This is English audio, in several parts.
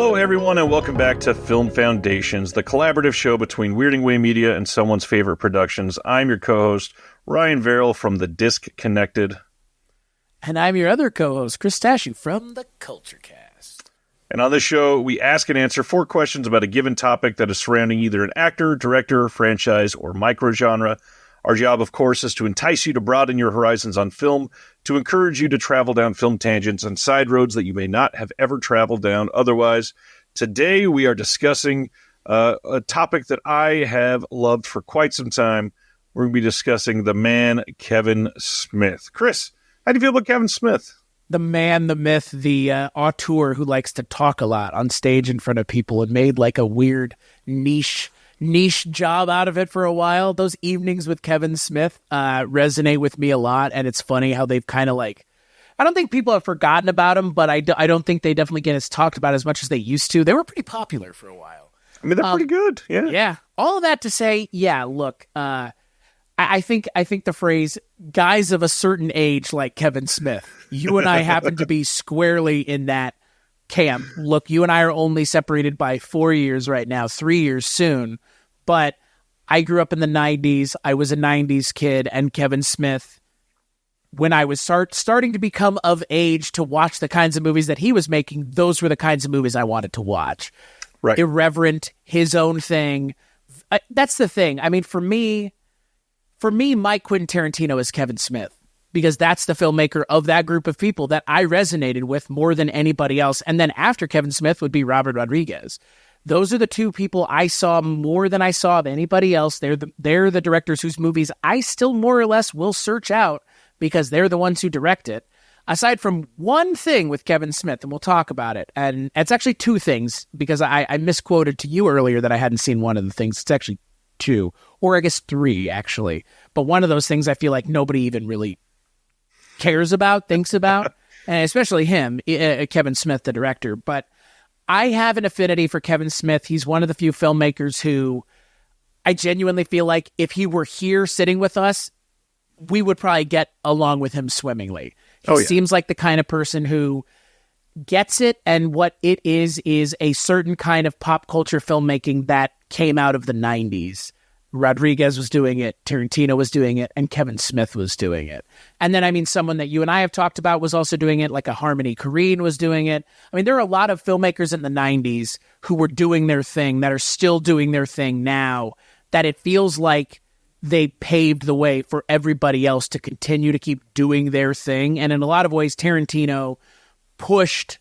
Hello, everyone, and welcome back to Film Foundations, the collaborative show between Weirding Way Media and someone's favorite productions. I'm your co-host, Ryan Verrill from The Disc Connected. And I'm your other co-host, Chris Tashu from The Culture Cast. And on this show, we ask and answer 4 questions about a given topic that is surrounding either an actor, director, franchise, or microgenre. Our job, of course, is to entice you to broaden your horizons on film, to encourage you to travel down film tangents and side roads that you may not have ever traveled down otherwise. Today, we are discussing a topic that I have loved for quite some time. We're going to be discussing the man, Kevin Smith. Chris, how do you feel about Kevin Smith? The man, the myth, the auteur who likes to talk a lot on stage in front of people and made like a weird niche job out of it for a while. Those evenings with Kevin Smith resonate with me a lot, and it's funny how they've kind of like, I don't think people have forgotten about him, but I don't think they definitely get as talked about as much as they used to. They were pretty popular for a while. I mean, they're pretty good. Yeah. Yeah. All of that to say, yeah, look, I think the phrase guys of a certain age like Kevin Smith, you and I happen to be squarely in that camp. Look, you and I are only separated by 4 years right now, 3 years soon. But I grew up in the 90s. I was a 90s kid, and Kevin Smith, when I was starting to become of age to watch the kinds of movies that he was making, those were the kinds of movies I wanted to watch. Right. Irreverent, his own thing. That's the thing. I mean, for me, Mike Quentin Tarantino is Kevin Smith, because that's the filmmaker of that group of people that I resonated with more than anybody else. And then after Kevin Smith would be Robert Rodriguez. Those are the two people I saw more than I saw of anybody else. They're the directors whose movies I still more or less will search out because they're the ones who direct it. Aside from one thing with Kevin Smith, and we'll talk about it. And it's actually 2 things, because I misquoted to you earlier that I hadn't seen one of the things. It's actually 2, or I guess 3, actually. But one of those things I feel like nobody even really cares about, thinks about, and especially him, Kevin Smith, the director. But I have an affinity for Kevin Smith. He's one of the few filmmakers who I genuinely feel like if he were here sitting with us, we would probably get along with him swimmingly. He seems like the kind of person who gets it, and what it is a certain kind of pop culture filmmaking that came out of the 90s. Rodriguez was doing it, Tarantino was doing it, and Kevin Smith was doing it. And then, I mean, someone that you and I have talked about was also doing it, like a Harmony Korine was doing it. I mean, there are a lot of filmmakers in the 90s who were doing their thing, that are still doing their thing now, that it feels like they paved the way for everybody else to continue to keep doing their thing. And in a lot of ways, Tarantino pushed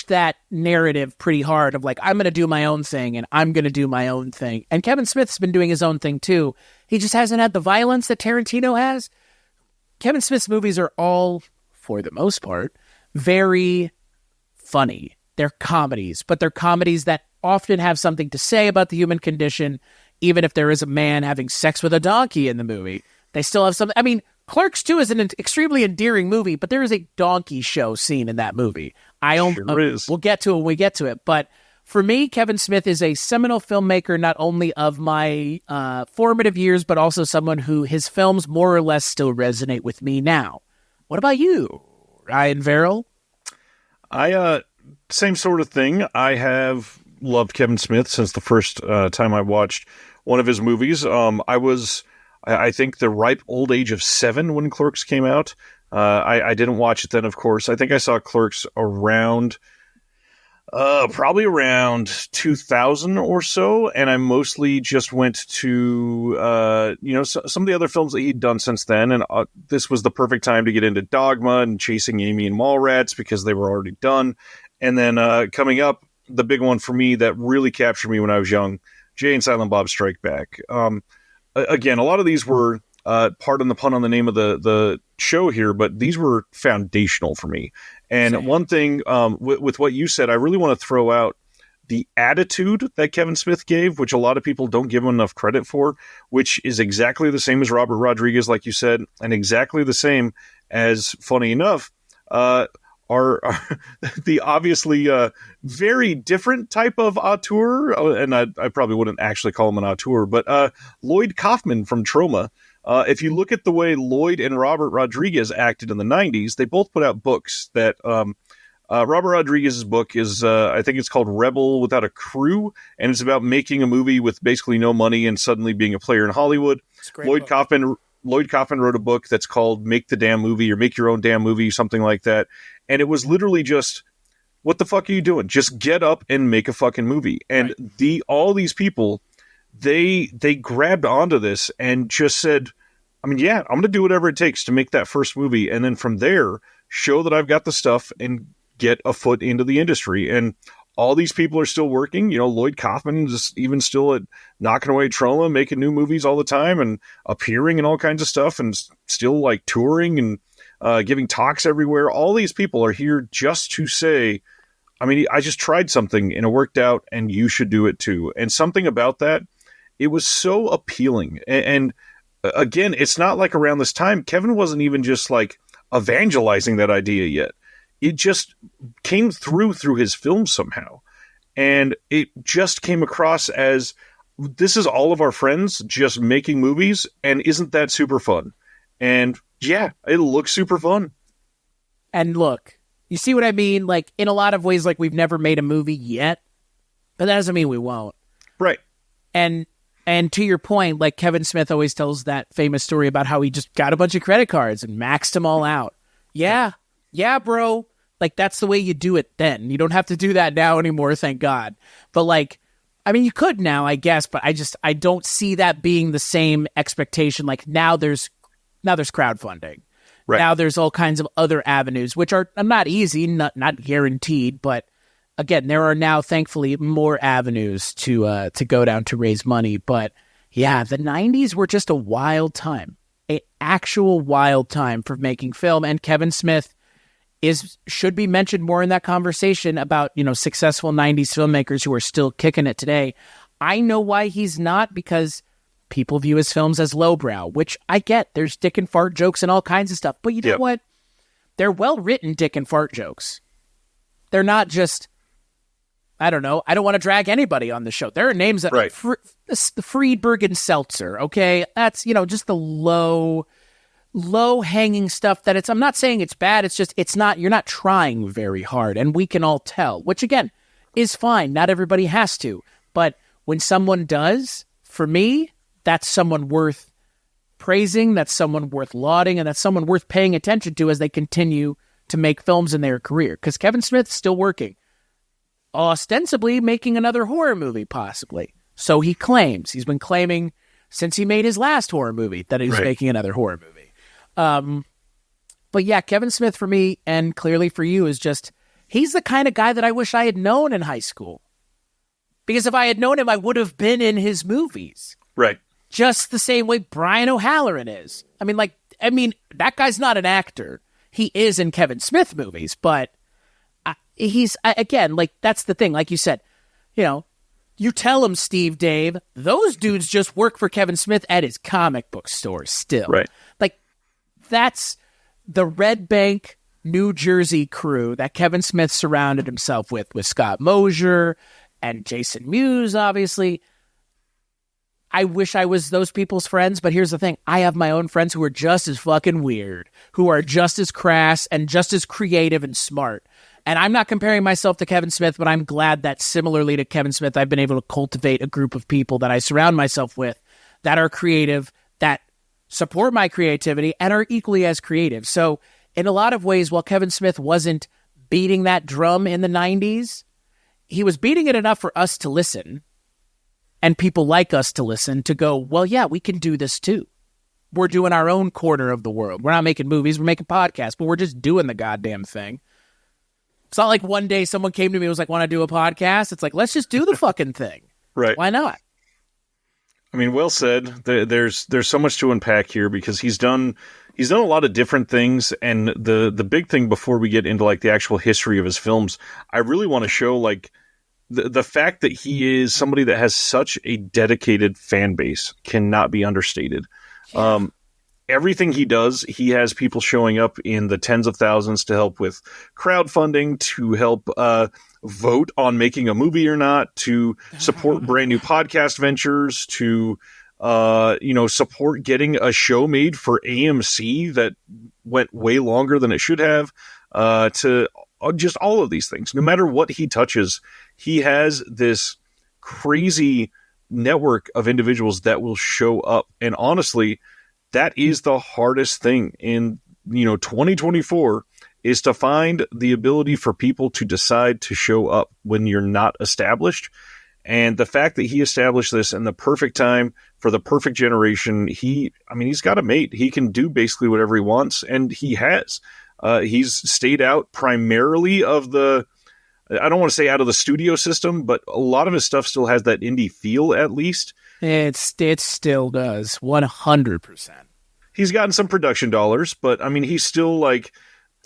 that narrative pretty hard of like, I'm going to do my own thing and I'm going to do my own thing. And Kevin Smith's been doing his own thing too. He just hasn't had the violence that Tarantino has. Kevin Smith's movies are all, for the most part, very funny. They're comedies, but they're comedies that often have something to say about the human condition. Even if there is a man having sex with a donkey in the movie, they still have something. I mean, Clerks 2 is an extremely endearing movie, but there is a donkey show scene in that movie. We'll get to it when we get to it. But for me, Kevin Smith is a seminal filmmaker, not only of my formative years, but also someone who his films more or less still resonate with me now. What about you, Ryan Verrill? Same sort of thing. I have loved Kevin Smith since the first time I watched one of his movies. I think the ripe old age of 7 when Clerks came out. I didn't watch it then, of course. I think I saw Clerks around, probably around 2000 or so, and I mostly just went to, some of the other films that he'd done since then, and this was the perfect time to get into Dogma and Chasing Amy and Mallrats because they were already done. And then coming up, the big one for me that really captured me when I was young, Jay and Silent Bob Strike Back. Again, a lot of these were, pardon the pun on the name of the show here, but these were foundational for me. And one thing with what you said, I really want to throw out the attitude that Kevin Smith gave, which a lot of people don't give him enough credit for, which is exactly the same as Robert Rodriguez, like you said, and exactly the same as, funny enough, are the obviously very different type of auteur, and I probably wouldn't actually call him an auteur, but Lloyd Kaufman from Troma. If you look at the way Lloyd and Robert Rodriguez acted in the 90s, they both put out books that Robert Rodriguez's book is, I think it's called Rebel Without a Crew, and it's about making a movie with basically no money and suddenly being a player in Hollywood. Lloyd Kaufman wrote a book that's called Make the Damn Movie, or Make Your Own Damn Movie, something like that. And it was literally just, what the fuck are you doing? Just get up and make a fucking movie. And all these people, they grabbed onto this and just said, I mean, yeah, I'm going to do whatever it takes to make that first movie. And then from there, show that I've got the stuff and get a foot into the industry. And all these people are still working. You know, Lloyd Kaufman is even still at knocking away Troma, making new movies all the time and appearing in all kinds of stuff and still like touring and giving talks everywhere. All these people are here just to say, I mean, I just tried something and it worked out and you should do it too. And something about that, it was so appealing. And again, it's not like around this time, Kevin wasn't even just like evangelizing that idea yet. It just came through his films somehow. And it just came across as, this is all of our friends just making movies, and isn't that super fun? And yeah, it looks super fun. And look, you see what I mean? Like, in a lot of ways, like, we've never made a movie yet, but that doesn't mean we won't. Right. And to your point, like, Kevin Smith always tells that famous story about how he just got a bunch of credit cards and maxed them all out. Yeah, bro. Like, that's the way you do it then. You don't have to do that now anymore, thank God. But, like, I mean, you could now, I guess, but I don't see that being the same expectation. Like, now there's crowdfunding. Right. Now there's all kinds of other avenues, which are not easy, not guaranteed, but again, there are now thankfully more avenues to go down to raise money. But yeah, the 90s were just a wild time, an actual wild time for making film. And Kevin Smith should be mentioned more in that conversation about, you know, successful 90s filmmakers who are still kicking it today. I know why he's not, because people view his films as lowbrow, which I get. There's dick and fart jokes and all kinds of stuff. But you know what? They're well-written dick and fart jokes. They're not just, I don't know, I don't want to drag anybody on the show. There are names that, right. The Friedberg and Seltzer, okay? That's, you know, just the low-hanging stuff that I'm not saying it's bad, it's just, you're not trying very hard, and we can all tell, which again, is fine. Not everybody has to. But when someone does, for me, that's someone worth praising, that's someone worth lauding, and that's someone worth paying attention to as they continue to make films in their career. Because Kevin Smith's still working. Ostensibly making another horror movie, possibly. So he claims. He's been claiming since he made his last horror movie that he was making another horror movie. But yeah, Kevin Smith for me, and clearly for you, is just, he's the kind of guy that I wish I had known in high school. Because if I had known him, I would have been in his movies. Right. Just the same way Brian O'Halloran is. I mean, that guy's not an actor. He is in Kevin Smith movies, but again, like, that's the thing. Like you said, you know, you tell him, Steve Dave, those dudes just work for Kevin Smith at his comic book store still. Right. Like, that's the Red Bank, New Jersey crew that Kevin Smith surrounded himself with Scott Mosier and Jason Mewes, obviously. I wish I was those people's friends, but here's the thing. I have my own friends who are just as fucking weird, who are just as crass and just as creative and smart. And I'm not comparing myself to Kevin Smith, but I'm glad that similarly to Kevin Smith, I've been able to cultivate a group of people that I surround myself with that are creative, that support my creativity, and are equally as creative. So in a lot of ways, while Kevin Smith wasn't beating that drum in the 90s, he was beating it enough for us to listen. And people like us to listen, to go, well, yeah, we can do this too. We're doing our own corner of the world. We're not making movies, we're making podcasts, but we're just doing the goddamn thing. It's not like one day someone came to me and was like, want to do a podcast? It's like, let's just do the fucking thing. Right. Why not? I mean, well said. There's so much to unpack here, because he's done a lot of different things. And the big thing before we get into like the actual history of his films, I really want to show like, the fact that he is somebody that has such a dedicated fan base cannot be understated. Yeah. Everything he does, he has people showing up in the tens of thousands to help with crowdfunding, to help vote on making a movie or not, to support brand new podcast ventures, to support getting a show made for AMC that went way longer than it should have, to just all of these things. No matter what he touches, he has this crazy network of individuals that will show up. And honestly, that is the hardest thing in 2024, is to find the ability for people to decide to show up when you're not established. And the fact that he established this in the perfect time for the perfect generation, he's got a mate. He can do basically whatever he wants, and he has. He's stayed out primarily of I don't want to say out of the studio system, but a lot of his stuff still has that indie feel, at least. It still does, 100%. He's gotten some production dollars, but he's still like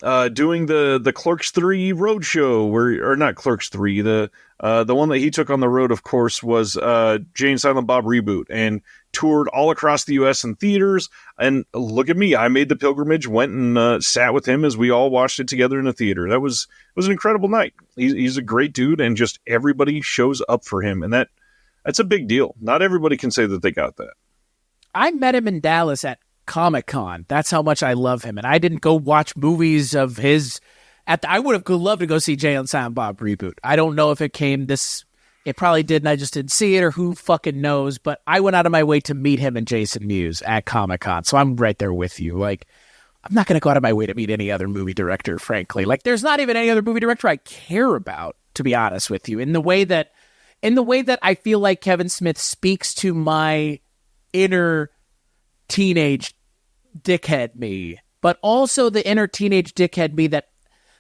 doing the Clerks 3 roadshow, or not Clerks 3. The one that he took on the road, of course, was Jay and Silent Bob Reboot, and toured all across the U.S. in theaters. And look at me, I made the pilgrimage, went and sat with him as we all watched it together in a theater. It was an incredible night. He's a great dude, and just everybody shows up for him, and that's a big deal. Not everybody can say that they got that. I met him in Dallas at Comic-Con. That's how much I love him. And I didn't go watch movies of his. I would have loved to go see Jay and Silent Bob Reboot. I don't know if it came this. It probably did, and I just didn't see it, or who fucking knows. But I went out of my way to meet him and Jason Mewes at Comic-Con. So I'm right there with you. Like, I'm not going to go out of my way to meet any other movie director, frankly. Like, there's not even any other movie director I care about, to be honest with you. In the way that I feel like Kevin Smith speaks to my inner teenage dickhead me, but also the inner teenage dickhead me that,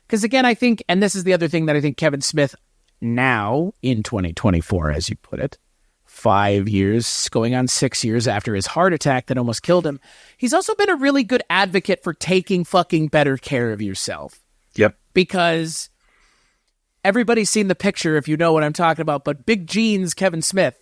because again, I think, and this is the other thing that I think Kevin Smith now in 2024, as you put it, 5 years, going on 6 years after his heart attack that almost killed him, he's also been a really good advocate for taking fucking better care of yourself. Yep. Because everybody's seen the picture, if you know what I'm talking about, but Big Jeans Kevin Smith,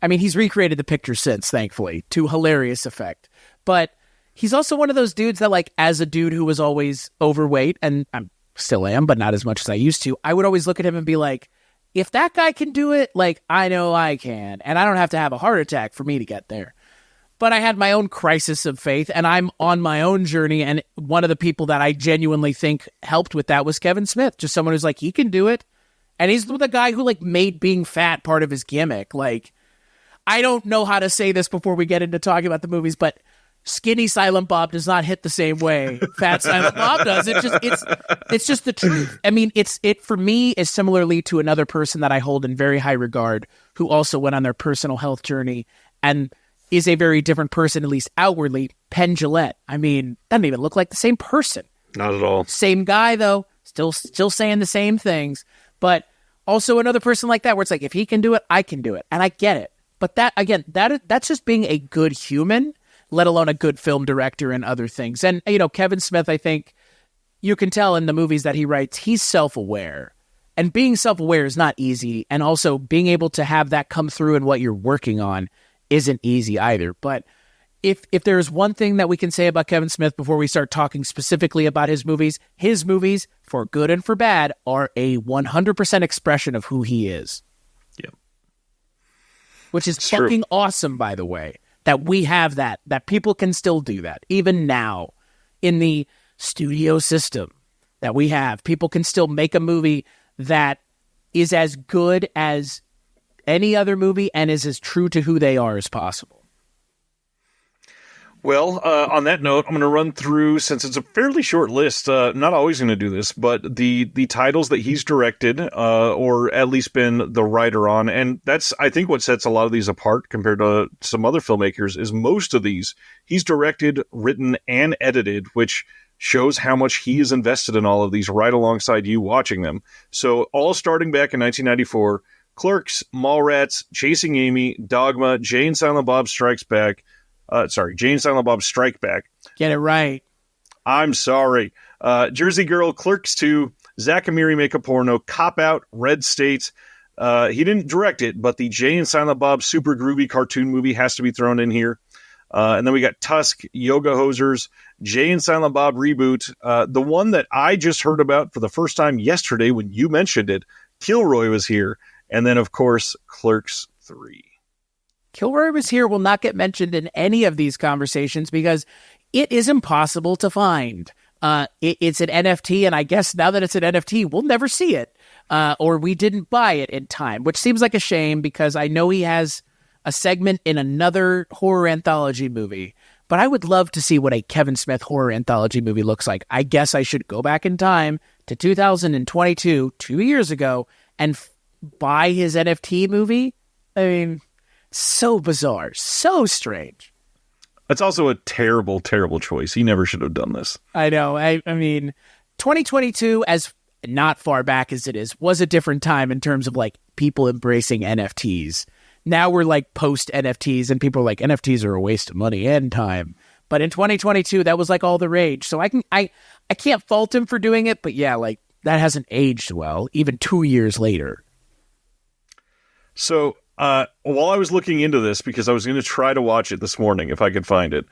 he's recreated the picture since, thankfully, to hilarious effect. But he's also one of those dudes that, like, as a dude who was always overweight, and I still am, but not as much as I used to, I would always look at him and be like, if that guy can do it, like, I know I can. And I don't have to have a heart attack for me to get there. But I had my own crisis of faith, and I'm on my own journey. And one of the people that I genuinely think helped with that was Kevin Smith. Just someone who's like, he can do it. And he's the guy who, like, made being fat part of his gimmick. Like, I don't know how to say this before we get into talking about the movies, but skinny Silent Bob does not hit the same way fat Silent Bob does. It's just the truth. It for me is similarly to another person that I hold in very high regard, who also went on their personal health journey and is a very different person, at least outwardly, Penn Jillette. Doesn't even look like the same person. Not at all. Same guy, though, still saying the same things. But also another person like that, where it's like, if he can do it, I can do it. And I get it. But that, again, that's just being a good human, let alone a good film director and other things. And, Kevin Smith, I think you can tell in the movies that he writes, he's self-aware. And being self-aware is not easy. And also being able to have that come through in what you're working on isn't easy either. But if there's one thing that we can say about Kevin Smith before we start talking specifically about his movies, for good and for bad, are a 100% expression of who he is. Yeah. Which is It's fucking true. awesome, by the way, that we have that people can still do that. Even now, in the studio system that we have, people can still make a movie that is as good as any other movie and is as true to who they are as possible. Well, on that note, I'm going to run through, since it's a fairly short list, not always going to do this, but the titles that he's directed, or at least been the writer on. And that's, I think, what sets a lot of these apart compared to some other filmmakers, is most of these he's directed, written, and edited, which shows how much he is invested in all of these right alongside you watching them. So all starting back in 1994, Clerks, Mallrats, Chasing Amy, Dogma, Jay and Silent Bob Strikes Back, Jay and Silent Bob Strike Back. Get it right. I'm sorry. Jersey Girl, Clerks 2, Zack and Miri Make a Porno, Cop Out, Red State. He didn't direct it, but the Jay and Silent Bob super groovy cartoon movie has to be thrown in here. And then we got Tusk, Yoga Hosers, Jay and Silent Bob Reboot. The one that I just heard about for the first time yesterday when you mentioned it, Killroy Was Here. And then, of course, Clerks 3. Killroy Was Here will not get mentioned in any of these conversations because it is impossible to find. It's an NFT, and I guess now that it's an NFT, we'll never see it, or we didn't buy it in time, which seems like a shame because I know he has a segment in another horror anthology movie, but I would love to see what a Kevin Smith horror anthology movie looks like. I guess I should go back in time to 2022, 2 years ago, and buy his NFT movie. I mean, so bizarre, so strange. That's also a terrible, terrible choice. He never should have done this. I know. I mean, 2022, as not far back as it is, was a different time in terms of like people embracing NFTs. Now we're like post NFTs and people are like, NFTs are a waste of money and time. But in 2022, that was like all the rage. So I can't fault him for doing it, but yeah, like that hasn't aged well, even 2 years later. So while I was looking into this, because I was going to try to watch it this morning if I could find it,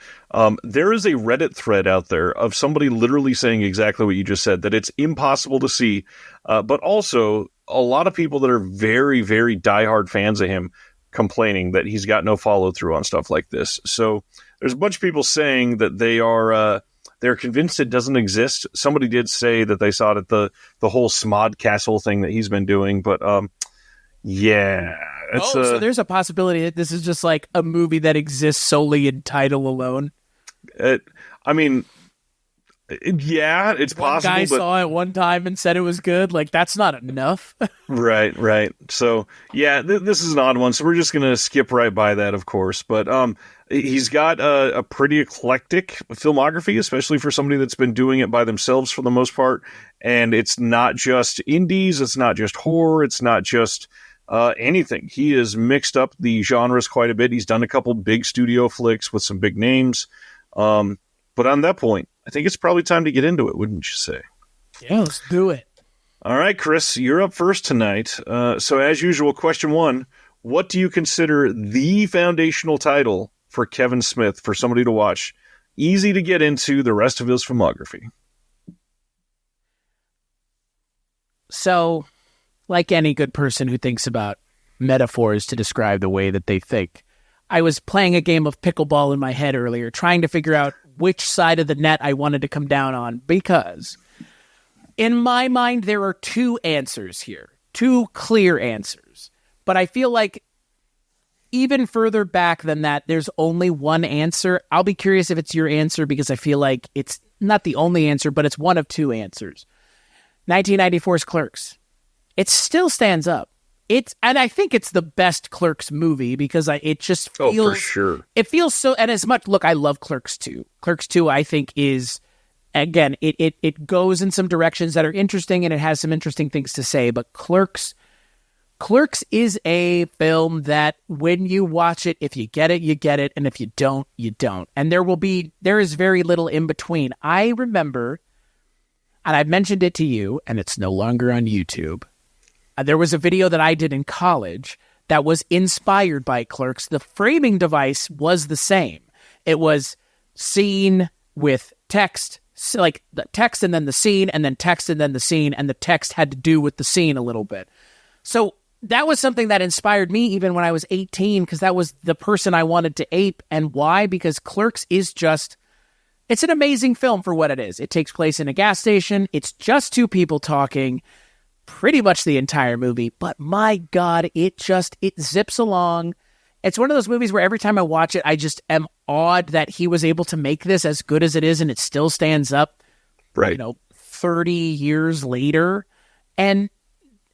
there is a Reddit thread out there of somebody literally saying exactly what you just said, that it's impossible to see, but also a lot of people that are very, very diehard fans of him complaining that he's got no follow through on stuff like this. So there's a bunch of people saying that they're convinced it doesn't exist. Somebody did say that they saw it at the whole Smod Castle thing that he's been doing, but yeah. So there's a possibility that this is just like a movie that exists solely in title alone. I mean, yeah, it's possible. One guy saw it one time and said it was good. Like, that's not enough. Right. So, yeah, this is an odd one. So we're just going to skip right by that, of course. But he's got a pretty eclectic filmography, especially for somebody that's been doing it by themselves for the most part. And it's not just indies. It's not just horror. It's not just anything. He has mixed up the genres quite a bit. He's done a couple big studio flicks with some big names. But on that point, I think it's probably time to get into it, wouldn't you say? Yeah, let's do it. All right, Chris, you're up first tonight. So as usual, question one, what do you consider the foundational title for Kevin Smith for somebody to watch? Easy to get into the rest of his filmography. So, like any good person who thinks about metaphors to describe the way that they think, I was playing a game of pickleball in my head earlier, trying to figure out which side of the net I wanted to come down on, because in my mind, there are two answers here, two clear answers. But I feel like even further back than that, there's only one answer. I'll be curious if it's your answer, because I feel like it's not the only answer, but it's one of two answers. 1994's Clerks. It still stands up. And I think it's the best Clerks movie because it just feels... Oh, for sure. It feels so... And as much... Look, I love Clerks 2. Clerks 2, I think, is... Again, it goes in some directions that are interesting and it has some interesting things to say. But Clerks is a film that when you watch it, if you get it, you get it. And if you don't, you don't. And there is very little in between. I remember, and I've mentioned it to you, and it's no longer on YouTube. There was a video that I did in college that was inspired by Clerks. The framing device was the same. It was scene with text, like the text and then the scene, and then text and then the scene, and the text had to do with the scene a little bit. So that was something that inspired me even when I was 18, because that was the person I wanted to ape. And why? Because Clerks is just... It's an amazing film for what it is. It takes place in a gas station. It's just two people talking pretty much the entire movie, but my God, it zips along. It's one of those movies where every time I watch it, I just am awed that he was able to make this as good as it is, and it still stands up, right? 30 years later. And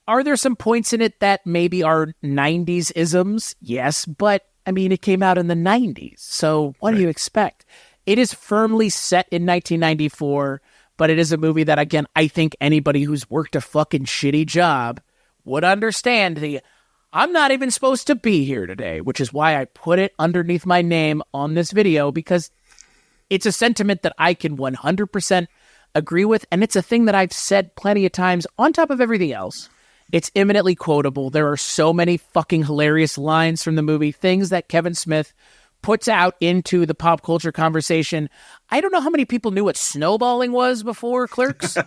are there some points in it that maybe are 90s isms? Yes, but I mean, it came out in the 90s, so what do you expect? It is firmly set in 1994, but it is a movie that, again, I think anybody who's worked a fucking shitty job would understand I'm not even supposed to be here today, which is why I put it underneath my name on this video, because it's a sentiment that I can 100% agree with, and it's a thing that I've said plenty of times on top of everything else. It's eminently quotable. There are so many fucking hilarious lines from the movie, things that Kevin Smith puts out into the pop culture conversation. I don't know how many people knew what snowballing was before Clerks,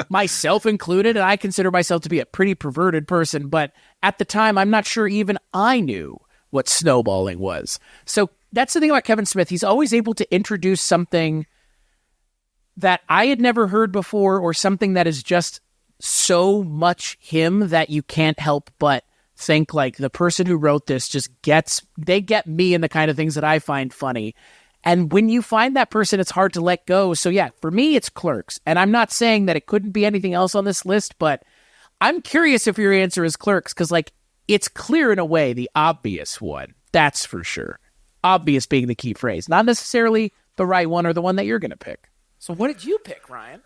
myself included, and I consider myself to be a pretty perverted person, but at the time, I'm not sure even I knew what snowballing was. So that's the thing about Kevin Smith. He's always able to introduce something that I had never heard before, or something that is just so much him that you can't help but think like the person who wrote this they get me and the kind of things that I find funny. And when you find that person, it's hard to let go. So yeah, for me, it's Clerks. And I'm not saying that it couldn't be anything else on this list, but I'm curious if your answer is Clerks, because like it's clear in a way, the obvious one. That's for sure. Obvious being the key phrase, not necessarily the right one or the one that you're going to pick. So what did you pick, Ryan?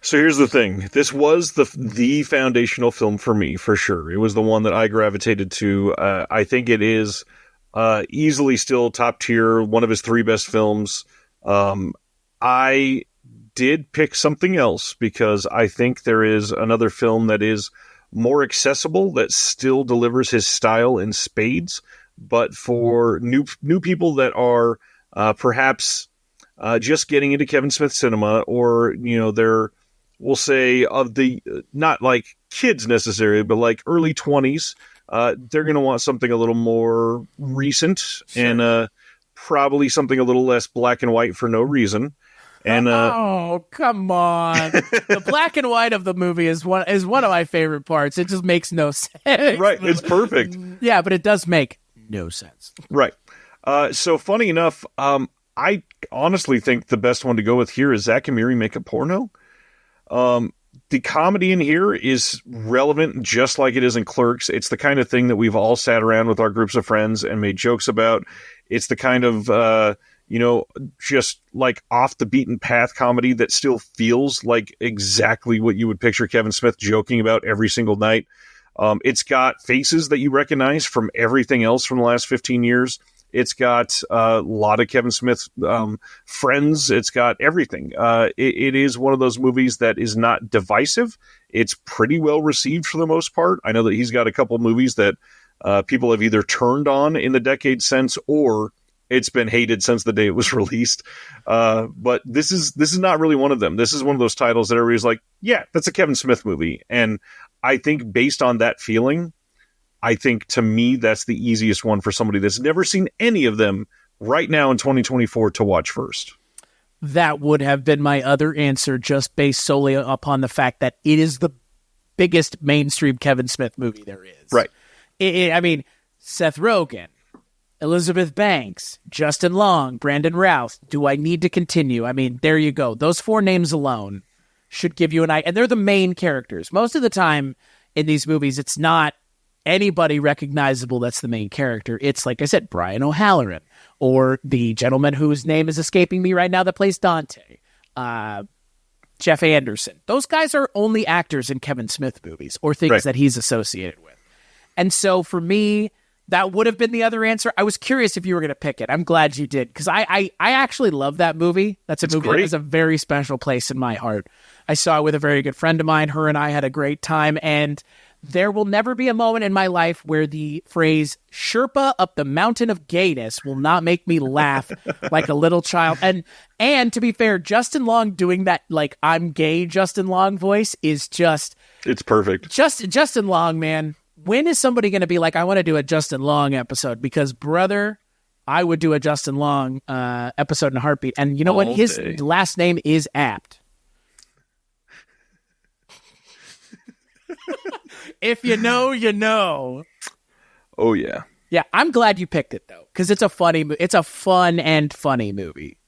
So here's the thing. This was the foundational film for me, for sure. It was the one that I gravitated to. I think it is easily still top tier, one of his 3 best films. I did pick something else because I think there is another film that is more accessible, that still delivers his style in spades, but for new people that are perhaps just getting into Kevin Smith cinema, or, you know, they're, we'll say, of the, not like kids necessarily, but like early 20s, they're going to want something a little more recent. Sure. And probably something a little less black and white for no reason. And oh, come on. The black and white of the movie is one of my favorite parts. It just makes no sense. Right. It's perfect. Yeah, but it does make no sense. Right. So funny enough, I honestly think the best one to go with here is Zach and Miri Make a Porno. The comedy in here is relevant just like it is in Clerks. It's the kind of thing that we've all sat around with our groups of friends and made jokes about. It's the kind of, just like off the beaten path comedy that still feels like exactly what you would picture Kevin Smith joking about every single night. It's got faces that you recognize from everything else from the last 15 years. It's got a lot of Kevin Smith friends. It's got everything. It is one of those movies that is not divisive. It's pretty well received for the most part. I know that he's got a couple movies that people have either turned on in the decade since, or it's been hated since the day it was released. But this is not really one of them. This is one of those titles that everybody's like, yeah, that's a Kevin Smith movie. And I think based on that feeling, I think to me, that's the easiest one for somebody that's never seen any of them right now in 2024 to watch first. That would have been my other answer, just based solely upon the fact that it is the biggest mainstream Kevin Smith movie there is. Right. I mean, Seth Rogen, Elizabeth Banks, Justin Long, Brandon Routh. Do I need to continue? I mean, there you go. Those 4 names alone should give you an idea. And they're the main characters. Most of the time in these movies, it's not anybody recognizable that's the main character. It's, like I said, Brian O'Halloran, or the gentleman whose name is escaping me right now that plays Dante, Jeff Anderson. Those guys are only actors in Kevin Smith movies or things that he's associated with. And so for me, that would have been the other answer. I was curious if you were going to pick it. I'm glad you did, because I actually love that movie. That's a movie that has a very special place in my heart. I saw it with a very good friend of mine. Her and I had a great time, and there will never be a moment in my life where the phrase Sherpa up the mountain of gayness will not make me laugh like a little child. And to be fair, Justin Long doing that, like, I'm gay Justin Long voice is just... It's perfect. Justin Long, man. When is somebody going to be like, I want to do a Justin Long episode? Because, brother, I would do a Justin Long episode in a heartbeat. And you know what? His last name is apt. If you know, you know. Oh, yeah. Yeah, I'm glad you picked it, though, because it's a fun and funny movie.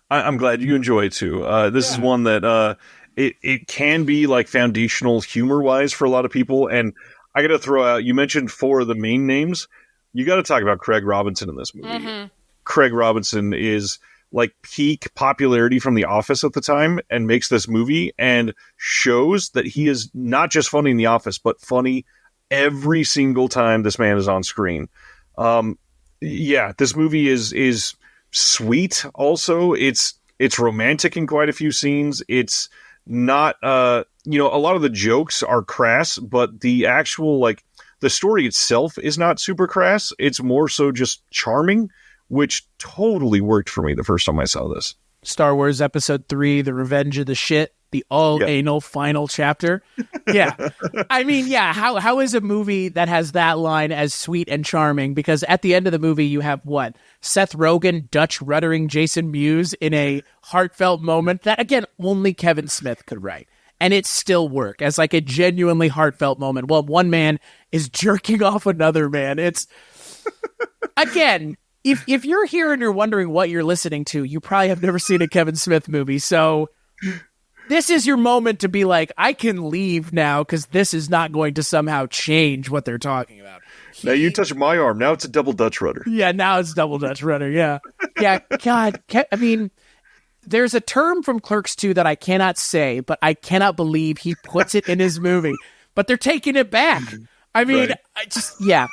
I'm glad you enjoy it, too. This is one that it can be like foundational humor-wise for a lot of people. And I got to throw out, you mentioned 4 of the main names. You got to talk about Craig Robinson in this movie. Mm-hmm. Craig Robinson is like peak popularity from The Office at the time, and makes this movie and shows that he is not just funny in The Office, but funny every single time this man is on screen. This movie is sweet. Also, it's romantic in quite a few scenes. It's not, a lot of the jokes are crass, but the actual, like, the story itself is not super crass. It's more so just charming, which totally worked for me the first time I saw this. Star Wars Episode 3, The Revenge of the Shit. The all-anal final chapter. Yeah. I mean, yeah, how is a movie that has that line as sweet and charming? Because at the end of the movie, you have what? Seth Rogen Dutch ruddering Jason Mewes in a heartfelt moment that, again, only Kevin Smith could write. And it still work as like a genuinely heartfelt moment. Well, one man is jerking off another man. It's, again, if you're here and you're wondering what you're listening to, you probably have never seen a Kevin Smith movie. So this is your moment to be like, I can leave now because this is not going to somehow change what they're talking about. Now you touch my arm. Now it's a double Dutch rudder. Yeah, now it's double Dutch rudder. Yeah. Yeah, God. I mean, there's a term from Clerks 2 that I cannot say, but I cannot believe he puts it in his movie. But they're taking it back. I mean, right. Yeah.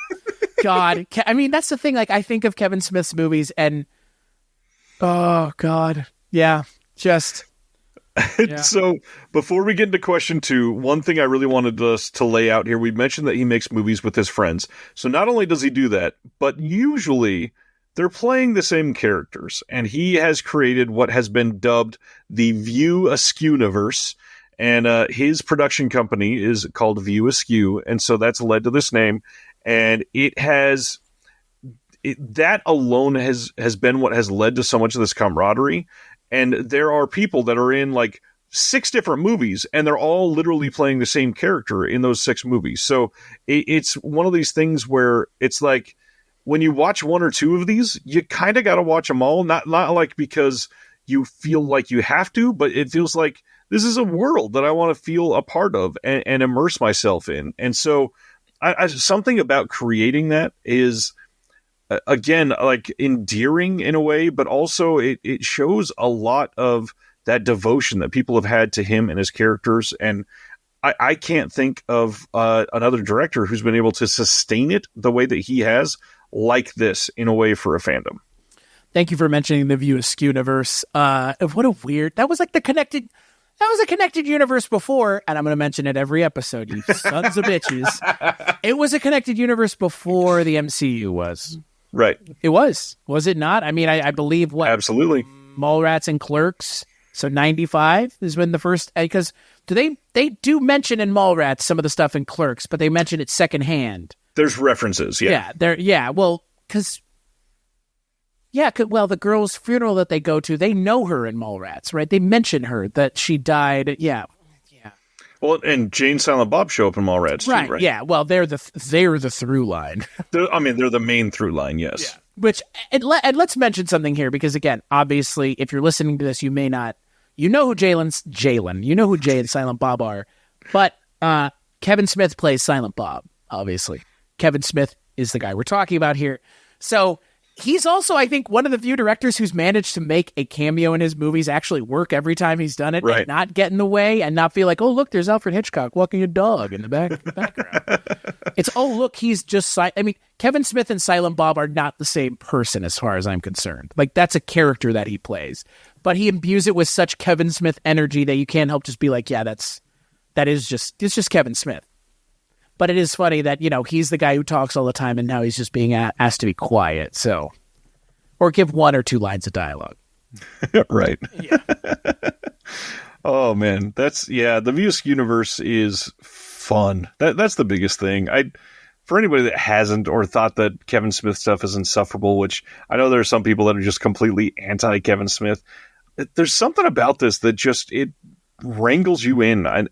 God. I mean, that's the thing. Like, I think of Kevin Smith's movies and, oh, God. Yeah. Just... Yeah. So before we get into question 2, one thing I really wanted us to lay out here, we mentioned that he makes movies with his friends. So not only does he do that, but usually they're playing the same characters. And he has created what has been dubbed the View Askewniverse. And his production company is called View Askew. And so that's led to this name. And that alone has been what has led to so much of this camaraderie. And there are people that are in like 6 different movies, and they're all literally playing the same character in those 6 movies. So it's one of these things where it's like when you watch 1 or 2 of these, you kind of got to watch them all. Not like because you feel like you have to, but it feels like this is a world that I want to feel a part of and immerse myself in. And so something about creating that is... again, like endearing in a way, but also it shows a lot of that devotion that people have had to him and his characters. And I can't think of another director who's been able to sustain it the way that he has like this in a way for a fandom. Thank you for mentioning the View Askewniverse. What a weird, that was a connected universe before, and I'm going to mention it every episode, you sons of bitches. It was a connected universe before the MCU was. Right. It was it not? I mean, I believe what? Absolutely. Mallrats and Clerks. So 95 is when the first, because they do mention in Mallrats some of the stuff in Clerks, but they mention it secondhand. There's references. Yeah. Well, the girl's funeral that they go to, they know her in Mallrats, right? They mention her that she died. Yeah. Well, and Jane, Silent Bob show up in Mallrats too, right? Yeah. Well, they're the through line. They're the main through line. Yes. Yeah. Which and let's mention something here because again, obviously, if you're listening to this, you may not, you know who Jay and Silent Bob are, but Kevin Smith plays Silent Bob. Obviously, Kevin Smith is the guy we're talking about here. So. He's also, I think, one of the few directors who's managed to make a cameo in his movies actually work every time he's done it, right. And not get in the way and not feel like, oh, look, there's Alfred Hitchcock walking a dog in the background. It's, oh, look, he's just... I mean, Kevin Smith and Silent Bob are not the same person as far as I'm concerned. Like, that's a character that he plays. But he imbues it with such Kevin Smith energy that you can't help just be like, yeah, it's just Kevin Smith. But it is funny that, he's the guy who talks all the time and now he's just being asked to be quiet. So, or give 1 or 2 lines of dialogue. Right. Yeah. Oh, man. The View Askewniverse is fun. That's the biggest thing. For anybody that hasn't or thought that Kevin Smith stuff is insufferable, which I know there are some people that are just completely anti-Kevin Smith, there's something about this that just, it wrangles you in. I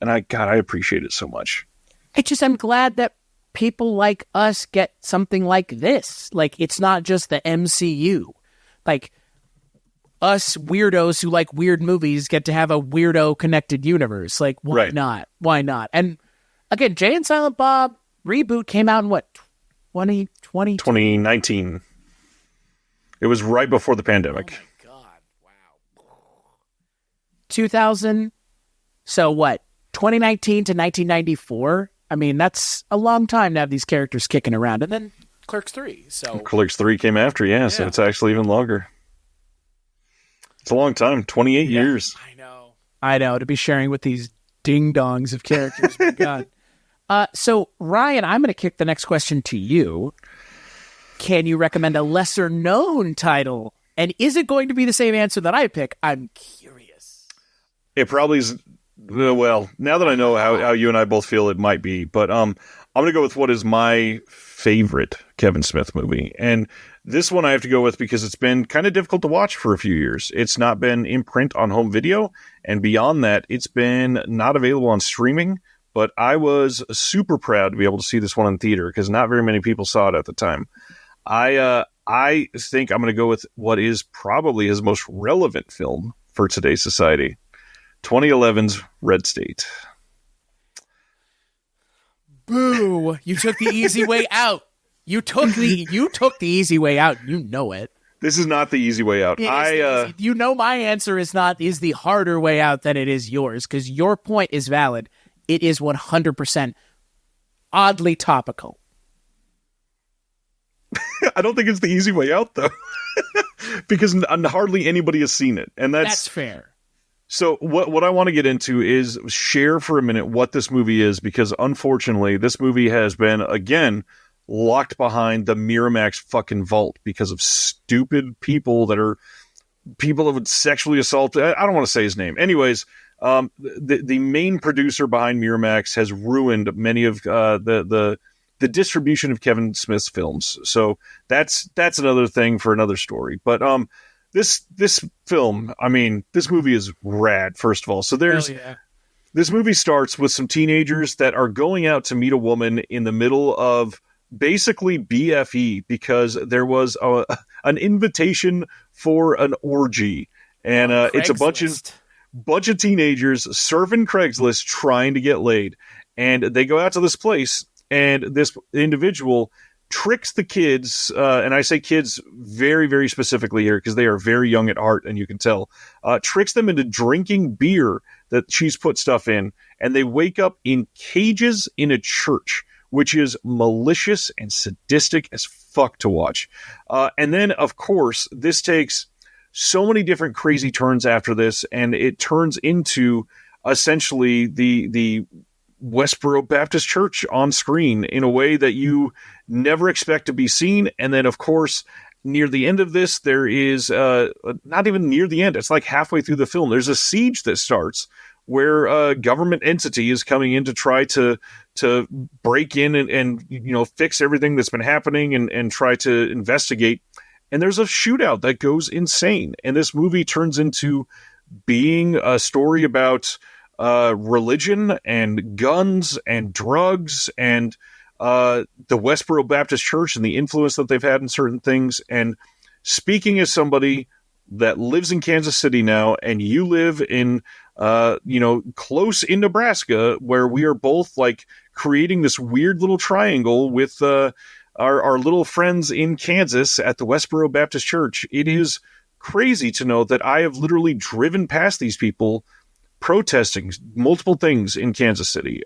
appreciate it so much. I'm glad that people like us get something like this. Like, it's not just the MCU. Like, us weirdos who like weird movies get to have a weirdo connected universe. Like, why not? Why not? And again, Jay and Silent Bob reboot came out in what, 2020? 2019. It was right before the pandemic. Oh my God, wow. 2000. So what? 2019 to 1994. I mean, that's a long time to have these characters kicking around. And then Clerks 3. So Clerks 3 came after, so it's actually even longer. It's a long time, 28 years. I know, to be sharing with these ding-dongs of characters. My God. So, Ryan, I'm going to kick the next question to you. Can you recommend a lesser-known title? And is it going to be the same answer that I pick? I'm curious. It probably is Well, now that I know how you and I both feel, it might be. But I'm going to go with what is my favorite Kevin Smith movie. And this one I have to go with because it's been kind of difficult to watch for a few years. It's not been in print on home video. And beyond that, it's been not available on streaming. But I was super proud to be able to see this one in theater because not very many people saw it at the time. I think I'm going to go with what is probably his most relevant film for today's society. 2011's Red State. Boo! You took the easy way out. You took the easy way out. You know it. This is not the easy way out. You know my answer is the harder way out than it is yours because your point is valid. It is 100% oddly topical. I don't think it's the easy way out though, because hardly anybody has seen it, and that's fair. So what I want to get into is share for a minute what this movie is, because unfortunately this movie has been, again, locked behind the Miramax fucking vault because of stupid people that would sexually assault. I don't want to say his name. Anyways, the main producer behind Miramax has ruined many of the distribution of Kevin Smith's films. So that's another thing for another story. But this film, I mean, this movie is rad, first of all. So this movie starts with some teenagers that are going out to meet a woman in the middle of basically BFE because there was an invitation for an orgy. And it's a bunch of teenagers surfing Craigslist trying to get laid. And they go out to this place, and this individual tricks the kids, and I say kids very, very specifically here because they are very young at heart, and you can tell, tricks them into drinking beer that she's put stuff in, and they wake up in cages in a church, which is malicious and sadistic as fuck to watch. And then, of course, this takes so many different crazy turns after this, and it turns into essentially the Westboro Baptist Church on screen in a way that you never expect to be seen. And then, of course, near the end of this, there is not even near the end. It's like halfway through the film. There's a siege that starts where a government entity is coming in to try to break in and fix everything that's been happening and try to investigate. And there's a shootout that goes insane. And this movie turns into being a story about religion and guns and drugs and the Westboro Baptist Church and the influence that they've had in certain things. And speaking as somebody that lives in Kansas City now, and you live in, close in Nebraska, where we are both like creating this weird little triangle with our little friends in Kansas at the Westboro Baptist Church. It is crazy to know that I have literally driven past these people protesting multiple things in Kansas City.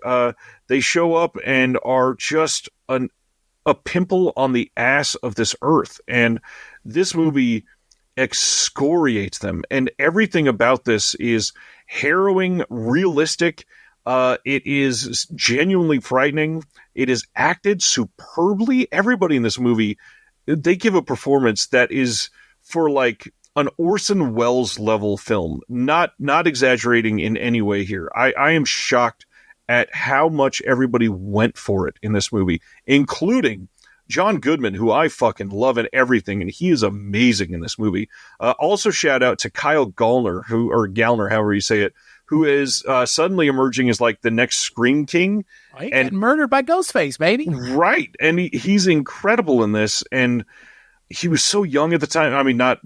They show up and are just a pimple on the ass of this earth. And this movie excoriates them. And everything about this is harrowing, realistic. It is genuinely frightening. It is acted superbly. Everybody in this movie, they give a performance that is for like an Orson Welles level film, not exaggerating in any way here. I am shocked at how much everybody went for it in this movie, including John Goodman, who I fucking love in everything, and he is amazing in this movie. Also shout out to Kyle Gallner, or Gallner, however you say it, who is suddenly emerging as like the next Scream King. He got murdered by Ghostface, baby. Right. And he's incredible in this, and he was so young at the time. I mean, not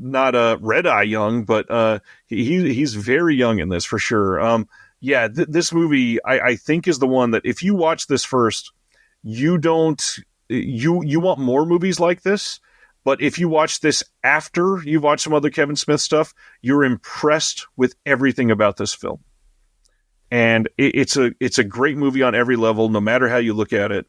red eye young, but he's very young in this for sure. This movie I think is the one that if you watch this first, you want more movies like this. But if you watch this after you've watched some other Kevin Smith stuff, you're impressed with everything about this film. And it's a great movie on every level, no matter how you look at it.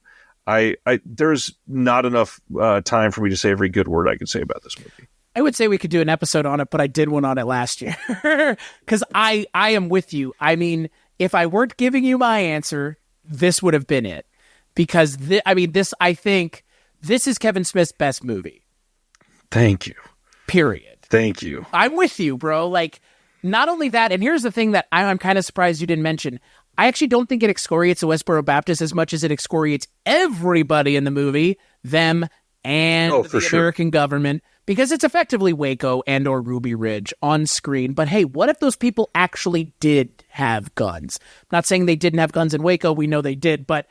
There's not enough time for me to say every good word I could say about this movie. I would say we could do an episode on it, but I did one on it last year because I am with you. I mean, if I weren't giving you my answer, this would have been it, because I think this is Kevin Smith's best movie. Thank you. Period. Thank you. I'm with you, bro. Like, Not only that, and here's the thing that I'm kind of surprised you didn't mention. I actually don't think it excoriates the Westboro Baptist as much as it excoriates everybody in the movie, them and the American government, because it's effectively Waco and or Ruby Ridge on screen. But hey, what if those people actually did have guns? I'm not saying they didn't have guns in Waco. We know they did, but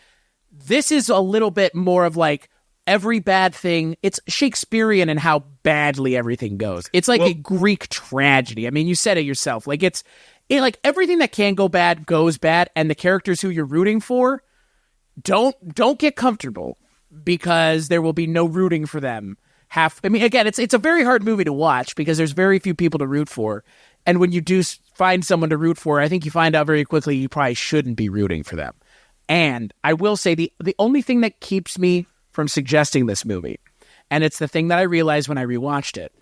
this is a little bit more of like every bad thing. It's Shakespearean in how badly everything goes. It's like a Greek tragedy. I mean, you said it yourself. Like like everything that can go bad goes bad, and the characters who you're rooting for don't get comfortable because there will be no rooting for them. I mean, again, it's a very hard movie to watch because there's very few people to root for, and when you do find someone to root for, I think you find out very quickly you probably shouldn't be rooting for them. And I will say the only thing that keeps me from suggesting this movie, and it's the thing that I realized when I rewatched it,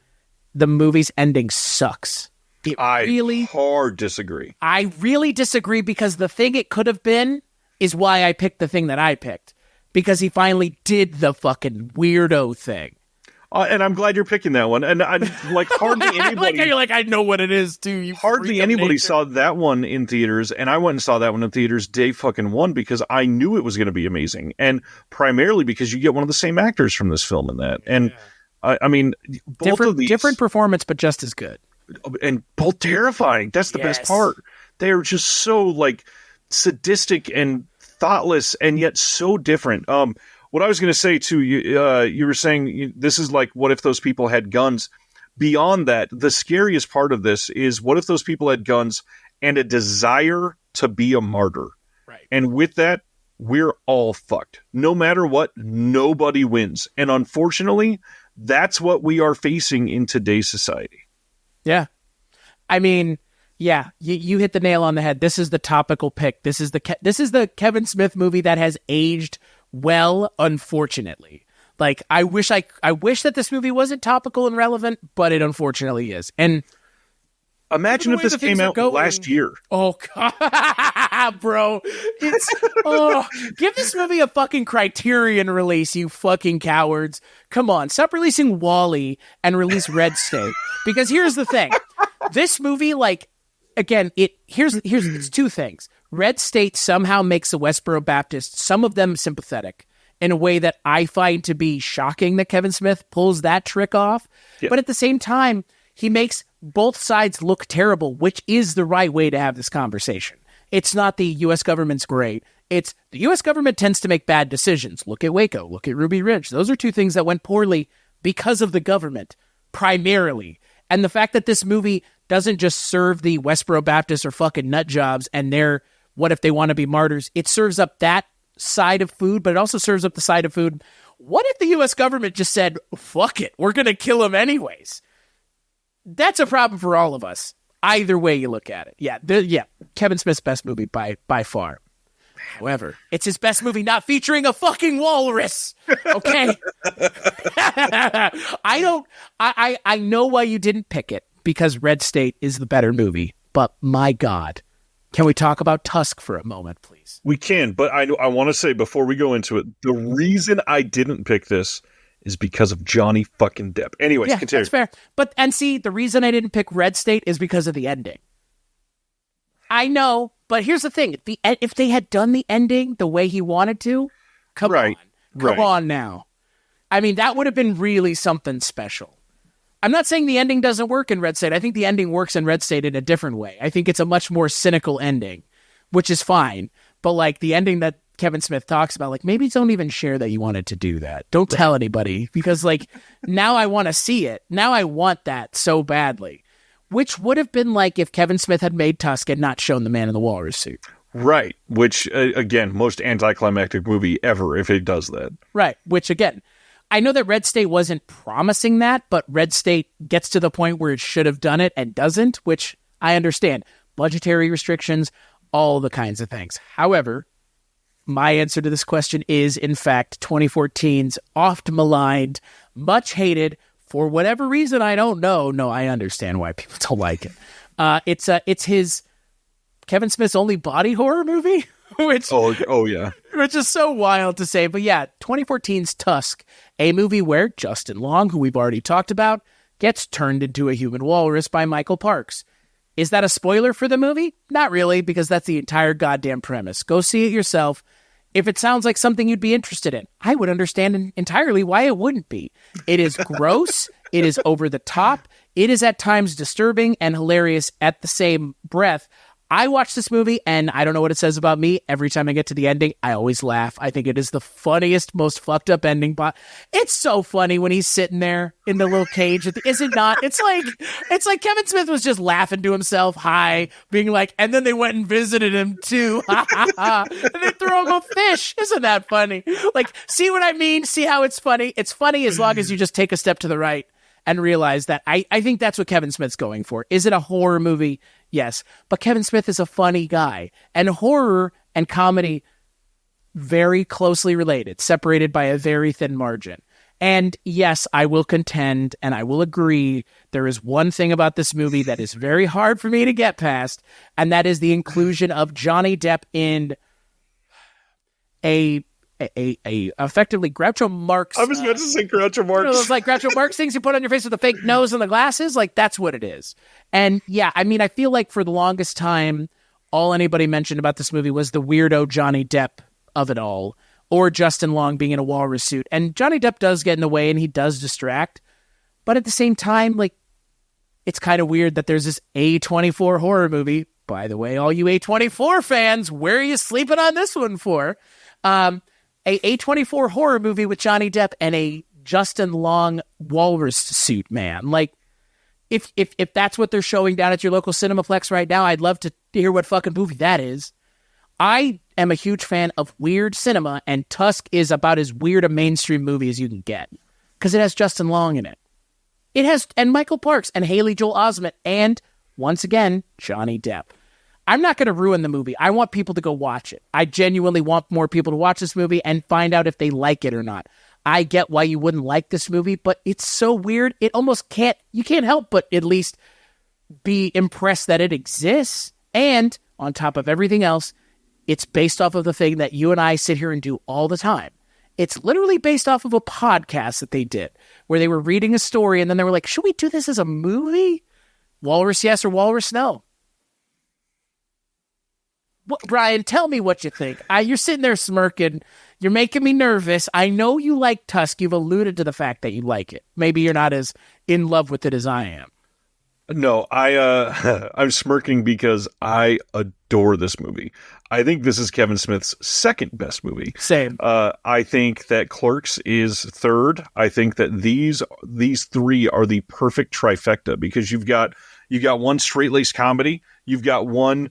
the movie's ending sucks. Hard disagree. I really disagree because the thing it could have been is why I picked the thing that I picked. Because he finally did the fucking weirdo thing. And I'm glad you're picking that one. And I like hardly anybody. Like you're like, I know what it is too. Hardly anybody saw that one in theaters, and I went and saw that one in theaters day fucking one because I knew it was going to be amazing, and primarily because you get one of the same actors from this film in that. And I mean, both of these different performance, but just as good, and both terrifying. That's the best part. They are just so like sadistic and thoughtless, and yet so different. What I was going to say too, you were saying this is like, what if those people had guns? Beyond that, the scariest part of this is what if those people had guns and a desire to be a martyr? Right. And with that, we're all fucked. No matter what, nobody wins. And unfortunately, that's what we are facing in today's society. Yeah. I mean, yeah, you hit the nail on the head. This is the topical pick. This is the Kevin Smith movie that has aged well, unfortunately. Like, I wish that this movie wasn't topical and relevant, but it unfortunately is. And imagine if this came out last year. Oh God, bro! Give this movie a fucking Criterion release, you fucking cowards! Come on, stop releasing WALL-E and release Red State. Because here's the thing: this movie, like, again, here's two things. Red State somehow makes the Westboro Baptist, some of them sympathetic, in a way that I find to be shocking that Kevin Smith pulls that trick off. Yeah. But at the same time, he makes both sides look terrible, which is the right way to have this conversation. It's not the U.S. government's great. It's the U.S. government tends to make bad decisions. Look at Waco. Look at Ruby Ridge. Those are two things that went poorly because of the government, primarily. And the fact that this movie doesn't just serve the Westboro Baptists or fucking nut jobs and their what if they want to be martyrs, it serves up that side of food, but it also serves up the side of food. What if the U.S. government just said, fuck it, we're going to kill them anyways? That's a problem for all of us. Either way you look at it. Yeah, Kevin Smith's best movie by far. However, it's his best movie not featuring a fucking walrus. Okay? I know why you didn't pick it, because Red State is the better movie. But my God, can we talk about Tusk for a moment, please? We can, but I want to say before we go into it, the reason I didn't pick this is because of Johnny fucking Depp. Anyways, yeah, continue. That's fair. And see, the reason I didn't pick Red State is because of the ending. I know, but here's the thing. If they had done the ending the way he wanted to, come on now. I mean, that would have been really something special. I'm not saying the ending doesn't work in Red State. I think the ending works in Red State in a different way. I think it's a much more cynical ending, which is fine. But like the ending that Kevin Smith talks about, like, maybe don't even share that you wanted to do that. Don't tell anybody, because like now I want to see it. Now I want that so badly, which would have been like if Kevin Smith had made Tusk and not shown the man in the walrus suit. Right. Which again, most anticlimactic movie ever if it does that. Right. Which again, I know that Red State wasn't promising that, but Red State gets to the point where it should have done it and doesn't, which I understand. Budgetary restrictions, all the kinds of things. However, my answer to this question is, in fact, 2014's oft maligned, much hated, for whatever reason I don't know. No, I understand why people don't like it. It's his Kevin Smith's only body horror movie, which yeah, which is so wild to say. But yeah, 2014's Tusk, a movie where Justin Long, who we've already talked about, gets turned into a human walrus by Michael Parks. Is that a spoiler for the movie? Not really, because that's the entire goddamn premise. Go see it yourself. If it sounds like something you'd be interested in, I would understand entirely why it wouldn't be. It is gross. It is over the top. It is at times disturbing and hilarious at the same breath. I watch this movie, and I don't know what it says about me. Every time I get to the ending, I always laugh. I think it is the funniest, most fucked up ending. But it's so funny when he's sitting there in the little cage. Is it not? It's like Kevin Smith was just laughing to himself, being like, and then they went and visited him too. And they throw him a fish. Isn't that funny? Like, see what I mean? See how it's funny? It's funny as long as you just take a step to the right and realize that I think that's what Kevin Smith's going for. Is it a horror movie? Yes. But Kevin Smith is a funny guy. And horror and comedy, very closely related, separated by a very thin margin. And yes, I will contend and I will agree there is one thing about this movie that is very hard for me to get past, and that is the inclusion of Johnny Depp in a effectively Groucho Marx. I was about to say Groucho Marx. Those like Groucho Marx things you put on your face with the fake nose and the glasses. Like, that's what it is. And yeah, I mean, I feel like for the longest time, all anybody mentioned about this movie was the weirdo Johnny Depp of it all, or Justin Long being in a walrus suit. And Johnny Depp does get in the way and he does distract. But at the same time, like, it's kind of weird that there's this A24 horror movie. By the way, all you A24 fans, where are you sleeping on this one for? A A24 horror movie with Johnny Depp and a Justin Long walrus suit man. Like, if that's what they're showing down at your local Cinemaplex right now, I'd love to hear what fucking movie that is. I am a huge fan of weird cinema, and Tusk is about as weird a mainstream movie as you can get, because it has Justin Long in it. It has, and Michael Parks, and Haley Joel Osment, and, once again, Johnny Depp. I'm not going to ruin the movie. I want people to go watch it. I genuinely want more people to watch this movie and find out if they like it or not. I get why you wouldn't like this movie, but it's so weird. It almost you can't help but at least be impressed that it exists. And on top of everything else, it's based off of the thing that you and I sit here and do all the time. It's literally based off of a podcast that they did where they were reading a story and then they were like, should we do this as a movie? Walrus yes or walrus no? Brian, tell me what you think. You're sitting there smirking. You're making me nervous. I know you like Tusk. You've alluded to the fact that you like it. Maybe you're not as in love with it as I am. No, I'm smirking because I adore this movie. I think this is Kevin Smith's second best movie. Same. I think that Clerks is third. I think that these three are the perfect trifecta because you've got one straight-laced comedy, you've got one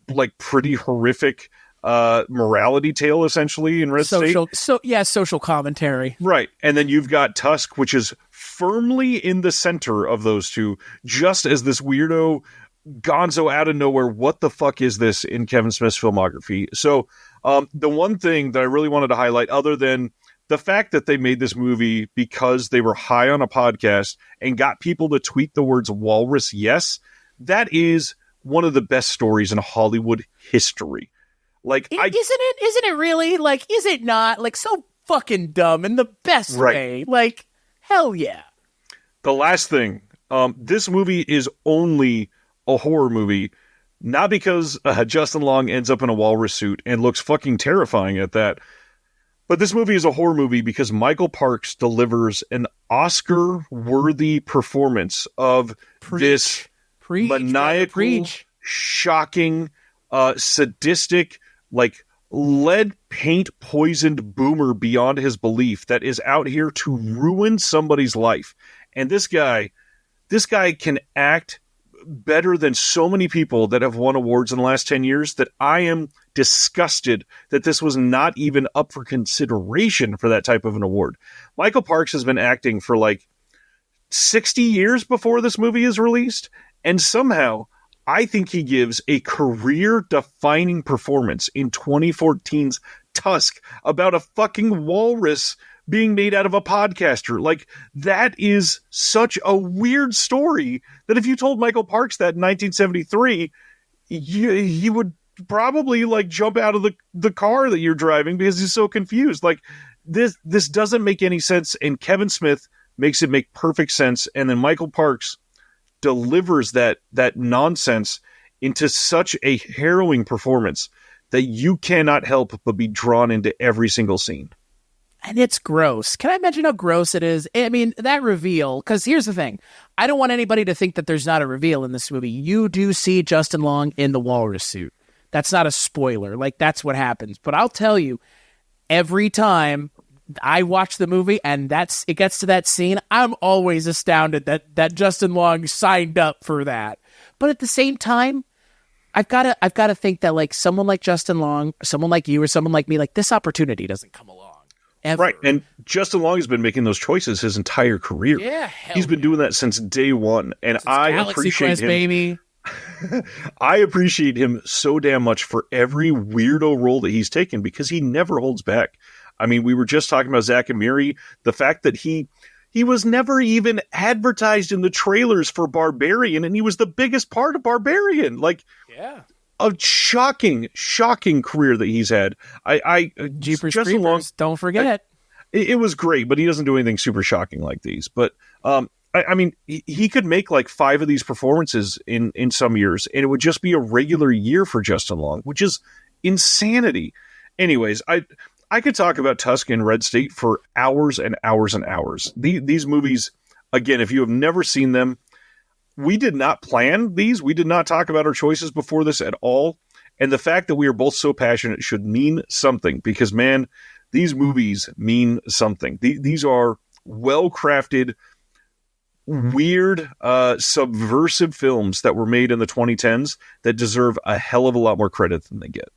like pretty horrific morality tale essentially in Red State. Social commentary. Right. And then you've got Tusk, which is firmly in the center of those two, just as this weirdo gonzo out of nowhere. What the fuck is this in Kevin Smith's filmography? So the one thing that I really wanted to highlight, other than the fact that they made this movie because they were high on a podcast and got people to tweet the words walrus yes, that is one of the best stories in Hollywood history. Like, isn't it really? Like, is it not? Like, so fucking dumb in the best way. Like, hell yeah. The last thing, this movie is only a horror movie, not because Justin Long ends up in a walrus suit and looks fucking terrifying at that, but this movie is a horror movie because Michael Parks delivers an Oscar-worthy performance of this maniacal, shocking, sadistic, like lead paint poisoned boomer beyond his belief that is out here to ruin somebody's life. And this guy can act better than so many people that have won awards in the last 10 years that I am disgusted that this was not even up for consideration for that type of an award. Michael Parks has been acting for like 60 years before this movie is released. And somehow, I think he gives a career-defining performance in 2014's Tusk about a fucking walrus being made out of a podcaster. Like, that is such a weird story that if you told Michael Parks that in 1973, he would probably, like, jump out of the car that you're driving because he's so confused. Like, this doesn't make any sense, and Kevin Smith makes it make perfect sense, and then Michael Parks delivers that nonsense into such a harrowing performance that you cannot help but be drawn into every single scene. And it's gross. Can I mention how gross it is? I mean, that reveal, because here's the thing. I don't want anybody to think that there's not a reveal in this movie. You do see Justin Long in the walrus suit. That's not a spoiler. Like, that's what happens. But I'll tell you, every time I watch the movie and it gets to that scene, I'm always astounded that Justin Long signed up for that. But at the same time, I've got to think that, like, someone like Justin Long, someone like you, or someone like me, like, this opportunity doesn't come along. Ever. Right, and Justin Long has been making those choices his entire career. Yeah, he's been doing that since day one, and I appreciate Quest, him. Baby. I appreciate him so damn much for every weirdo role that he's taken because he never holds back. I mean, we were just talking about Zack and Miri. The fact that he was never even advertised in the trailers for Barbarian, and he was the biggest part of Barbarian. Like, yeah. A shocking career that he's had. Jeepers Creepers, don't forget. It was great, but he doesn't do anything super shocking like these. But I mean, he could make like 5 of these performances in some years, and it would just be a regular year for Justin Long, which is insanity. Anyways, I could talk about Tusk and Red State for hours and hours and hours. These movies, again, if you have never seen them, we did not plan these. We did not talk about our choices before this at all. And the fact that we are both so passionate should mean something because, man, these movies mean something. These are well-crafted, weird, subversive films that were made in the 2010s that deserve a hell of a lot more credit than they get.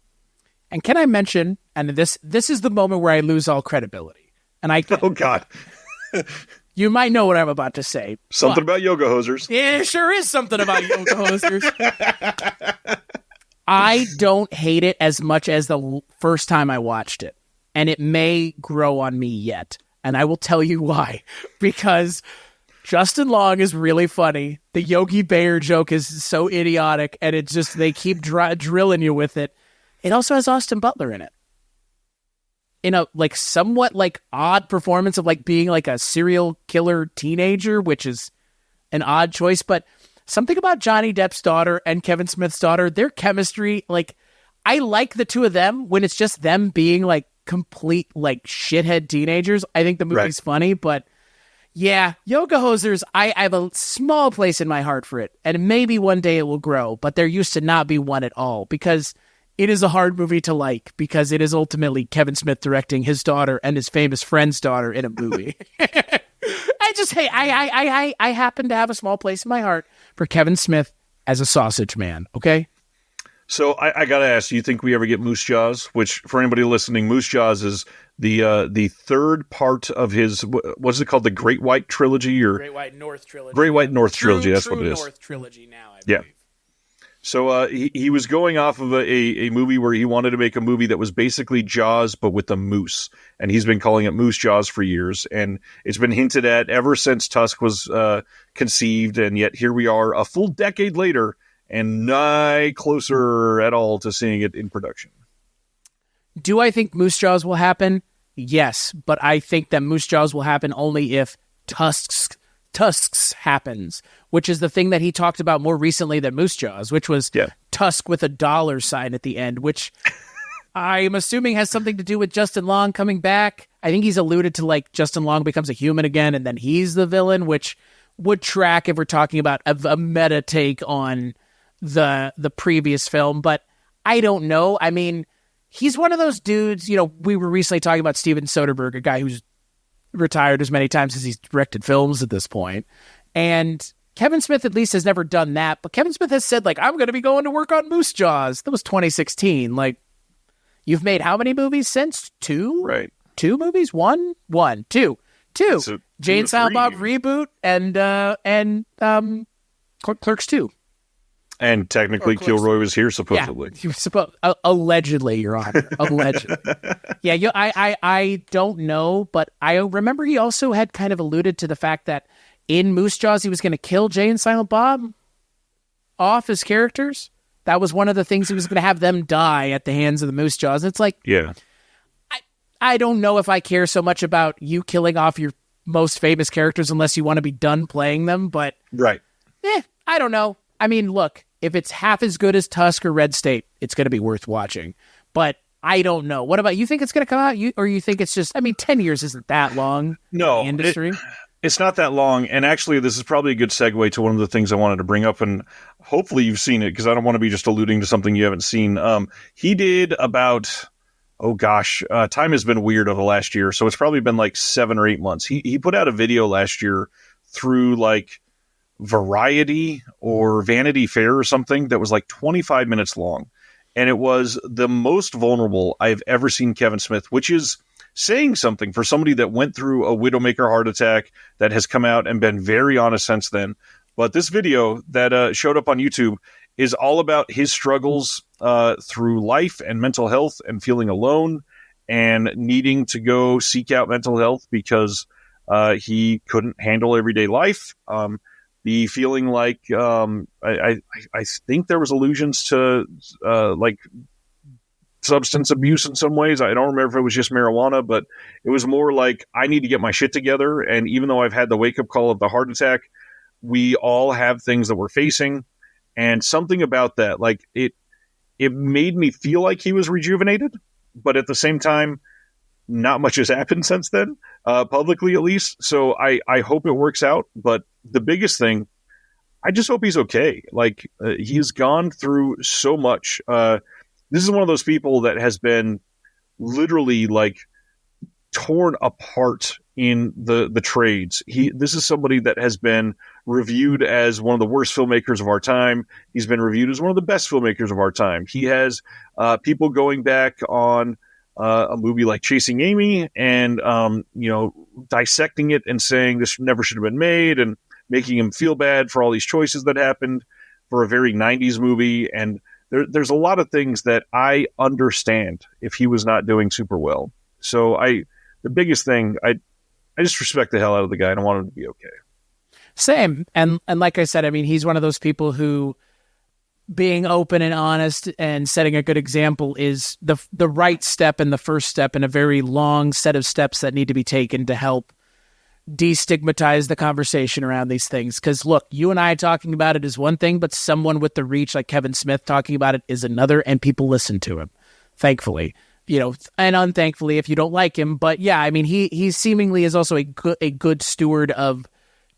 And can I mention, and this is the moment where I lose all credibility. And oh, God. You might know what I'm about to say. Something about yoga hosers. Yeah, it sure is something about yoga hosers. I don't hate it as much as the first time I watched it. And it may grow on me yet. And I will tell you why. Because Justin Long is really funny. The Yogi Bear joke is so idiotic. And it's just, they keep drilling you with it. It also has Austin Butler in it. In a like somewhat like odd performance of like being like a serial killer teenager, which is an odd choice, but something about Johnny Depp's daughter and Kevin Smith's daughter, their chemistry, like I like the two of them when it's just them being like complete like shithead teenagers. I think the movie's funny, but yeah, Yoga Hosers, I have a small place in my heart for it, and maybe one day it will grow, but there used to not be one at all because it is a hard movie to like because it is ultimately Kevin Smith directing his daughter and his famous friend's daughter in a movie. I happen to have a small place in my heart for Kevin Smith as a sausage man. Okay. So I got to ask, do you think we ever get Moose Jaws? Which, for anybody listening, Moose Jaws is the third part of his, what's it called? The Great White Trilogy or Great White North Trilogy. Great White North Trilogy. That's what it is. North Trilogy now, I believe. Yeah. So he was going off of a movie where he wanted to make a movie that was basically Jaws, but with a moose. And he's been calling it Moose Jaws for years. And it's been hinted at ever since Tusk was conceived. And yet here we are a full decade later and nigh closer at all to seeing it in production. Do I think Moose Jaws will happen? Yes. But I think that Moose Jaws will happen only if Tusk's happens, which is the thing that he talked about more recently than Moose Jaws, which was Tusk with a $sign at the end, which I'm assuming has something to do with Justin Long coming back. I think he's alluded to like Justin Long becomes a human again and then he's the villain, which would track if we're talking about a meta take on the previous film. But I don't know. I mean, he's one of those dudes, you know, we were recently talking about Steven Soderbergh, a guy who's retired as many times as he's directed films at this point. And Kevin Smith at least has never done that. But Kevin Smith has said, like, I'm going to be going to work on Moose Jaws. That was 2016. Like, you've made how many movies since? 2? Right. 2 movies? 1? 1. 2. 2. So Jay and Silent Bob reboot and Clerks 2. And technically Killroy Was Here, supposedly. Yeah, allegedly, Your Honor. Allegedly. Yeah, I don't know, but I remember he also had kind of alluded to the fact that in Moose Jaws, he was going to kill Jay and Silent Bob off as characters. That was one of the things he was going to have them die at the hands of the Moose Jaws. It's like, yeah, I don't know if I care so much about you killing off your most famous characters unless you want to be done playing them, but right. I don't know. I mean, look, if it's half as good as Tusk or Red State, it's going to be worth watching. But I don't know. What about you? Think it's going to come out? Or you think it's just? I mean, 10 years isn't that long. No, in the industry. It's not that long. And actually, this is probably a good segue to one of the things I wanted to bring up. And hopefully, you've seen it because I don't want to be just alluding to something you haven't seen. He did about. Oh gosh, time has been weird over the last year, so it's probably been like 7 or 8 months. He put out a video last year through like Variety or Vanity Fair or something that was like 25 minutes long, and it was the most vulnerable I've ever seen Kevin Smith, which is saying something for somebody that went through a Widowmaker heart attack that has come out and been very honest since then. But this video that showed up on YouTube is all about his struggles through life and mental health and feeling alone and needing to go seek out mental health because he couldn't handle everyday life. The feeling like I think there was allusions to like substance abuse in some ways. I don't remember if it was just marijuana, but it was more like I need to get my shit together. And even though I've had the wake up call of the heart attack, we all have things that we're facing. And something about that, like it made me feel like he was rejuvenated, but at the same time, not much has happened since then, publicly at least. So I hope it works out. But the biggest thing, I just hope he's okay. Like he's gone through so much. This is one of those people that has been literally like torn apart in the trades. This is somebody that has been reviewed as one of the worst filmmakers of our time. He's been reviewed as one of the best filmmakers of our time. He has people going back on a movie like Chasing Amy and dissecting it and saying this never should have been made and making him feel bad for all these choices that happened for a very 90s movie. And there's a lot of things that I understand if he was not doing super well. So the biggest thing, I just respect the hell out of the guy and I want him to be okay. Same. And like I said, I mean, he's one of those people who being open and honest and setting a good example is the right step and the first step in a very long set of steps that need to be taken to help destigmatize the conversation around these things. Because look, you and I talking about it is one thing, but someone with the reach like Kevin Smith talking about it is another, and people listen to him, thankfully. And unthankfully if you don't like him. But yeah, I mean, he seemingly is also a good steward of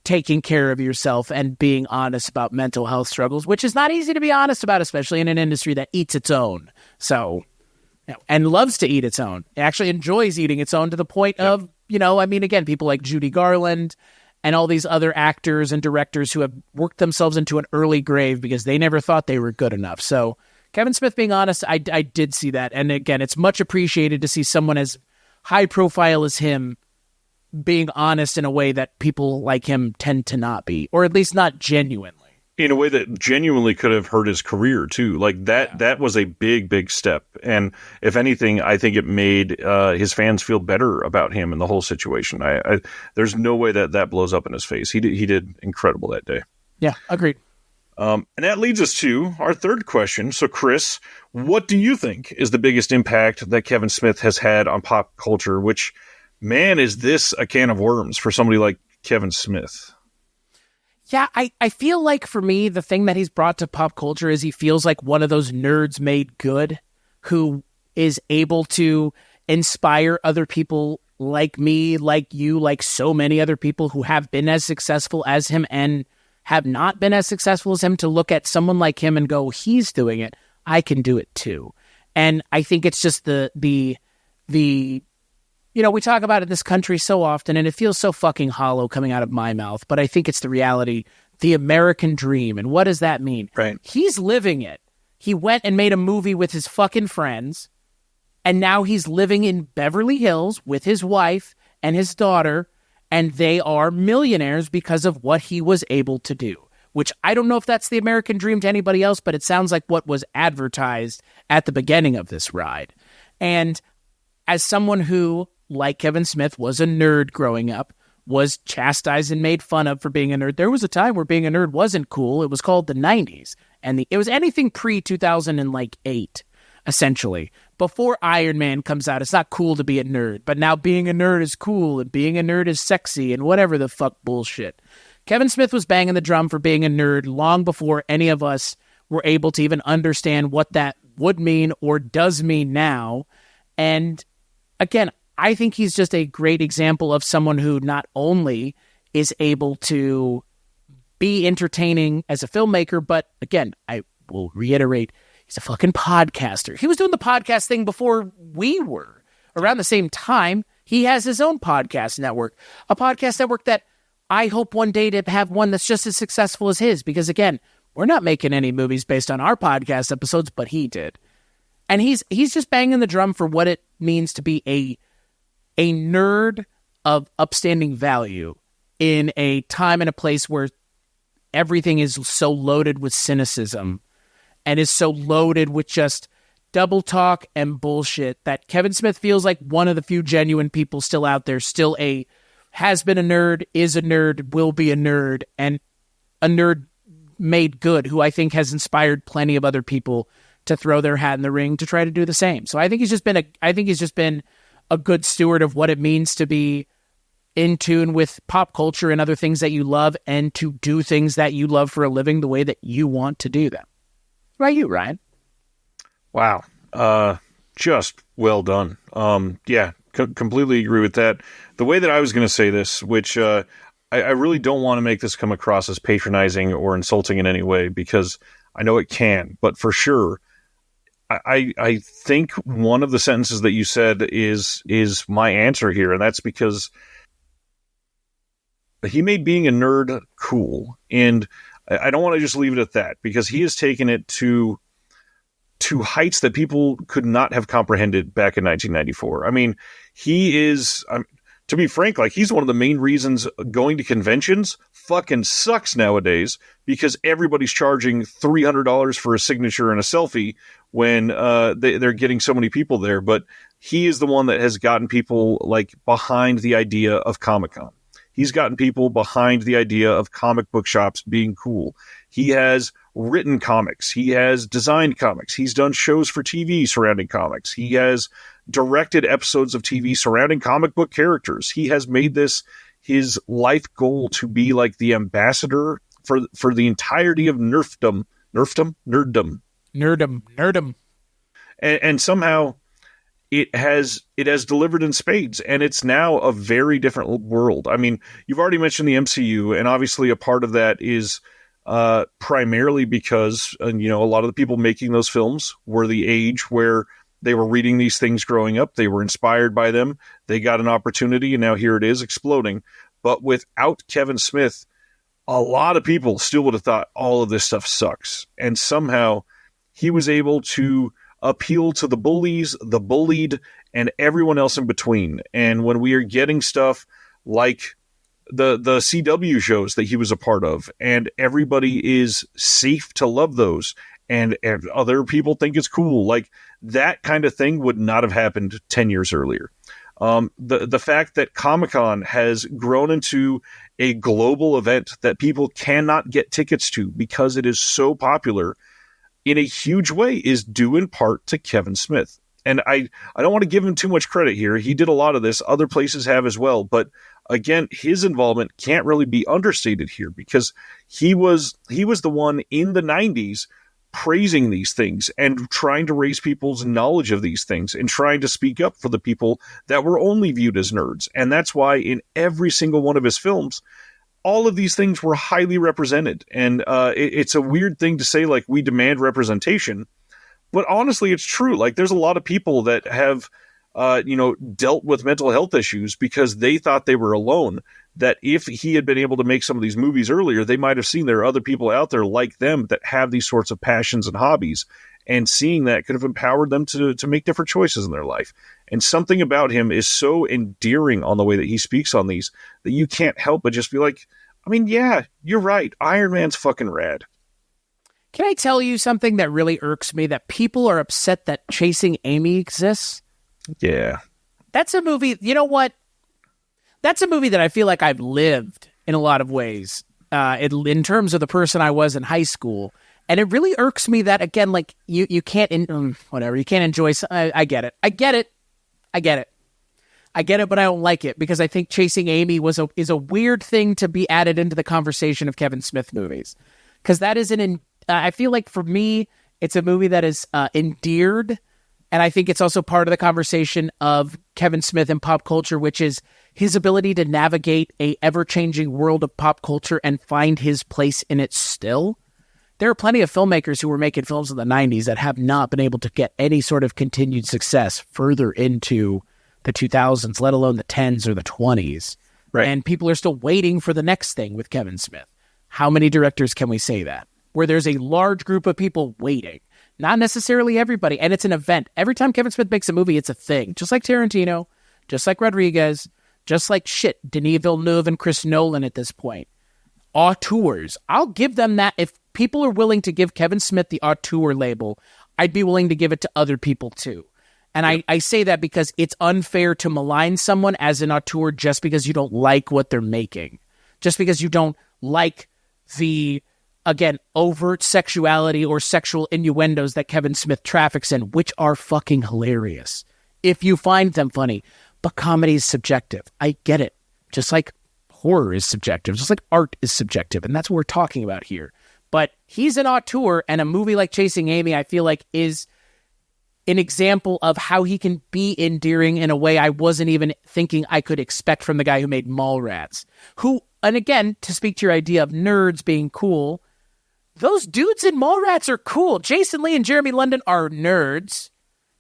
taking care of yourself and being honest about mental health struggles, which is not easy to be honest about, especially in an industry that eats its own. So, and loves to eat its own. It actually enjoys eating its own to the point of, I mean, again, people like Judy Garland and all these other actors and directors who have worked themselves into an early grave because they never thought they were good enough. So Kevin Smith being honest, I did see that. And again, it's much appreciated to see someone as high profile as him being honest in a way that people like him tend to not be, or at least not genuinely. In a way that genuinely could have hurt his career too. Like that was a big step. And if anything, I think it made his fans feel better about him and the whole situation. There's no way that blows up in his face. He did incredible that day. Yeah, agreed. And that leads us to our third question. So, Chris, what do you think is the biggest impact that Kevin Smith has had on pop culture? Which, man, is this a can of worms for somebody like Kevin Smith? Yeah, I feel like for me, the thing that he's brought to pop culture is he feels like one of those nerds made good who is able to inspire other people like me, like you, like so many other people who have been as successful as him and have not been as successful as him to look at someone like him and go, he's doing it, I can do it too. And I think it's just the we talk about it in this country so often, and it feels so fucking hollow coming out of my mouth, but I think it's the reality, the American dream. And what does that mean? Right. He's living it. He went and made a movie with his fucking friends, and now he's living in Beverly Hills with his wife and his daughter, and they are millionaires because of what he was able to do, which I don't know if that's the American dream to anybody else, but it sounds like what was advertised at the beginning of this ride. And as someone who, like Kevin Smith, was a nerd growing up, was chastised and made fun of for being a nerd. There was a time where being a nerd wasn't cool. It was called the 90s. And it was anything pre-2008, essentially. Before Iron Man comes out, it's not cool to be a nerd. But now being a nerd is cool, and being a nerd is sexy, and whatever the fuck bullshit. Kevin Smith was banging the drum for being a nerd long before any of us were able to even understand what that would mean or does mean now. And again, I think he's just a great example of someone who not only is able to be entertaining as a filmmaker, but again, I will reiterate, he's a fucking podcaster. He was doing the podcast thing before we were. Around the same time, he has his own podcast network, a podcast network that I hope one day to have one that's just as successful as his, because again, we're not making any movies based on our podcast episodes, but he did. And he's just banging the drum for what it means to be a nerd of upstanding value in a time and a place where everything is so loaded with cynicism and is so loaded with just double talk and bullshit that Kevin Smith feels like one of the few genuine people still out there, still has been a nerd, is a nerd, will be a nerd, and a nerd made good, who I think has inspired plenty of other people to throw their hat in the ring to try to do the same. So I think he's just been a good steward of what it means to be in tune with pop culture and other things that you love, and to do things that you love for a living the way that you want to do them. Right, you, Ryan? Wow. Just well done. Yeah, completely agree with that. The way that I was going to say this, which I really don't want to make this come across as patronizing or insulting in any way, because I know it can, but for sure, I think one of the sentences that you said is my answer here, and that's because he made being a nerd cool, and I don't want to just leave it at that, because he has taken it to heights that people could not have comprehended back in 1994. I mean, he is, to be frank, like, he's one of the main reasons going to conventions fucking sucks nowadays, because everybody's charging $300 for a signature and a selfie when they're getting so many people there. But he is the one that has gotten people like behind the idea of Comic-Con. He's gotten people behind the idea of comic book shops being cool. He has written comics. He has designed comics. He's done shows for TV surrounding comics. He has directed episodes of TV surrounding comic book characters. He has made this his life goal to be like the ambassador for the entirety of nerddom. And somehow it has delivered in spades, and it's now a very different world. I mean, you've already mentioned the MCU, and obviously a part of that is primarily because a lot of the people making those films were the age where they were reading these things growing up. They were inspired by them. They got an opportunity, and now here it is exploding. But without Kevin Smith, a lot of people still would have thought all of this stuff sucks. And somehow he was able to appeal to the bullies, the bullied, and everyone else in between. And when we are getting stuff like the CW shows that he was a part of, and everybody is safe to love those, and other people think it's cool, like, that kind of thing would not have happened 10 years earlier. The fact that Comic-Con has grown into a global event that people cannot get tickets to because it is so popular in a huge way is due in part to Kevin Smith. And I don't want to give him too much credit here. He did a lot of this. Other places have as well. But again, his involvement can't really be understated here, because he was the one in the 90s praising these things and trying to raise people's knowledge of these things and trying to speak up for the people that were only viewed as nerds. And that's why in every single one of his films, all of these things were highly represented. And it's a weird thing to say, like, we demand representation, but honestly, it's true. Like, there's a lot of people that have, dealt with mental health issues because they thought they were alone, that if he had been able to make some of these movies earlier, they might have seen there are other people out there like them that have these sorts of passions and hobbies, and seeing that could have empowered them to make different choices in their life. And something about him is so endearing on the way that he speaks on these that you can't help but just be like, I mean, yeah, you're right. Iron Man's fucking rad. Can I tell you something that really irks me? That people are upset that Chasing Amy exists. Yeah. That's a movie, you know what? That's a movie that I feel like I've lived in a lot of ways, in terms of the person I was in high school. And it really irks me that, again, like, you can't, whatever, you can't enjoy, I get it. I get it, but I don't like it because I think Chasing Amy is a weird thing to be added into the conversation of Kevin Smith movies. Because that is I feel like for me, it's a movie that is endeared. And I think it's also part of the conversation of Kevin Smith and pop culture, which is his ability to navigate a ever-changing world of pop culture and find his place in it still. There are plenty of filmmakers who were making films in the 90s that have not been able to get any sort of continued success further into the 2000s, let alone the 10s or the 20s. Right. And people are still waiting for the next thing with Kevin Smith. How many directors can we say that? Where there's a large group of people waiting. Not necessarily everybody. And it's an event. Every time Kevin Smith makes a movie, it's a thing. Just like Tarantino, just like Rodriguez, just like Denis Villeneuve and Chris Nolan at this point. Auteurs. I'll give them that. If people are willing to give Kevin Smith the auteur label, I'd be willing to give it to other people too. And I say that because it's unfair to malign someone as an auteur just because you don't like what they're making. Just because you don't like the, again, overt sexuality or sexual innuendos that Kevin Smith traffics in, which are fucking hilarious if you find them funny. But comedy is subjective. I get it. Just like horror is subjective, just like art is subjective. And that's what we're talking about here. But he's an auteur, and a movie like Chasing Amy, I feel like, is an example of how he can be endearing in a way I wasn't even thinking I could expect from the guy who made Mallrats. Who, and again, to speak to your idea of nerds being cool, those dudes in Mallrats are cool. Jason Lee and Jeremy London are nerds.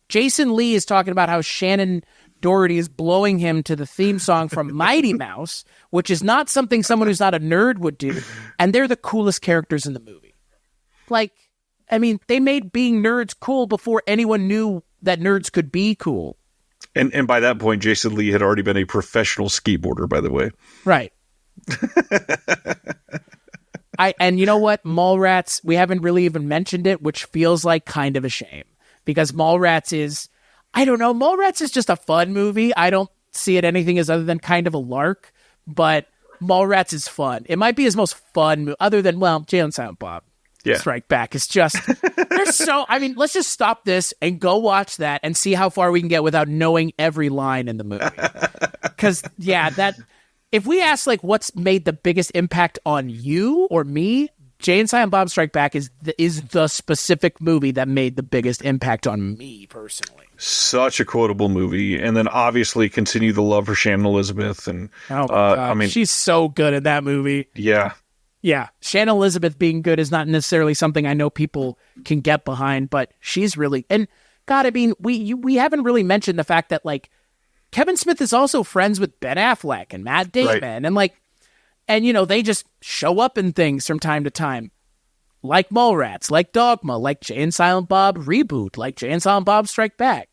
Jason Lee is talking about how Shannon Doherty is blowing him to the theme song from Mighty Mouse, which is not something someone who's not a nerd would do. And they're the coolest characters in the movie. Like, I mean, they made being nerds cool before anyone knew that nerds could be cool. And by that point, Jason Lee had already been a professional skateboarder, by the way. Right. And you know what? Mallrats, we haven't really even mentioned it, which feels like kind of a shame. Because Mallrats is, I don't know, Mallrats is just a fun movie. I don't see it anything as other than kind of a lark. But Mallrats is fun. It might be his most fun, other than, well, Jay and Silent Bob. Yeah. Strike Back is just, there's so, I mean, let's just stop this and go watch that and see how far we can get without knowing every line in the movie. Because, yeah, that, if we ask, like, what's made the biggest impact on you or me, Jay and Silent Bob Strike Back is the specific movie that made the biggest impact on me personally. Such a quotable movie. And then obviously continue the love for Shannon Elizabeth. And oh my God. I mean, she's so good in that movie. Yeah. Yeah, Shannon Elizabeth being good is not necessarily something I know people can get behind, but she's really, and God, I mean, we haven't really mentioned the fact that, like, Kevin Smith is also friends with Ben Affleck and Matt Damon, right. And like, and you know, they just show up in things from time to time, like Mallrats, like Dogma, like Jay and Silent Bob Reboot, like Jay and Silent Bob Strike Back.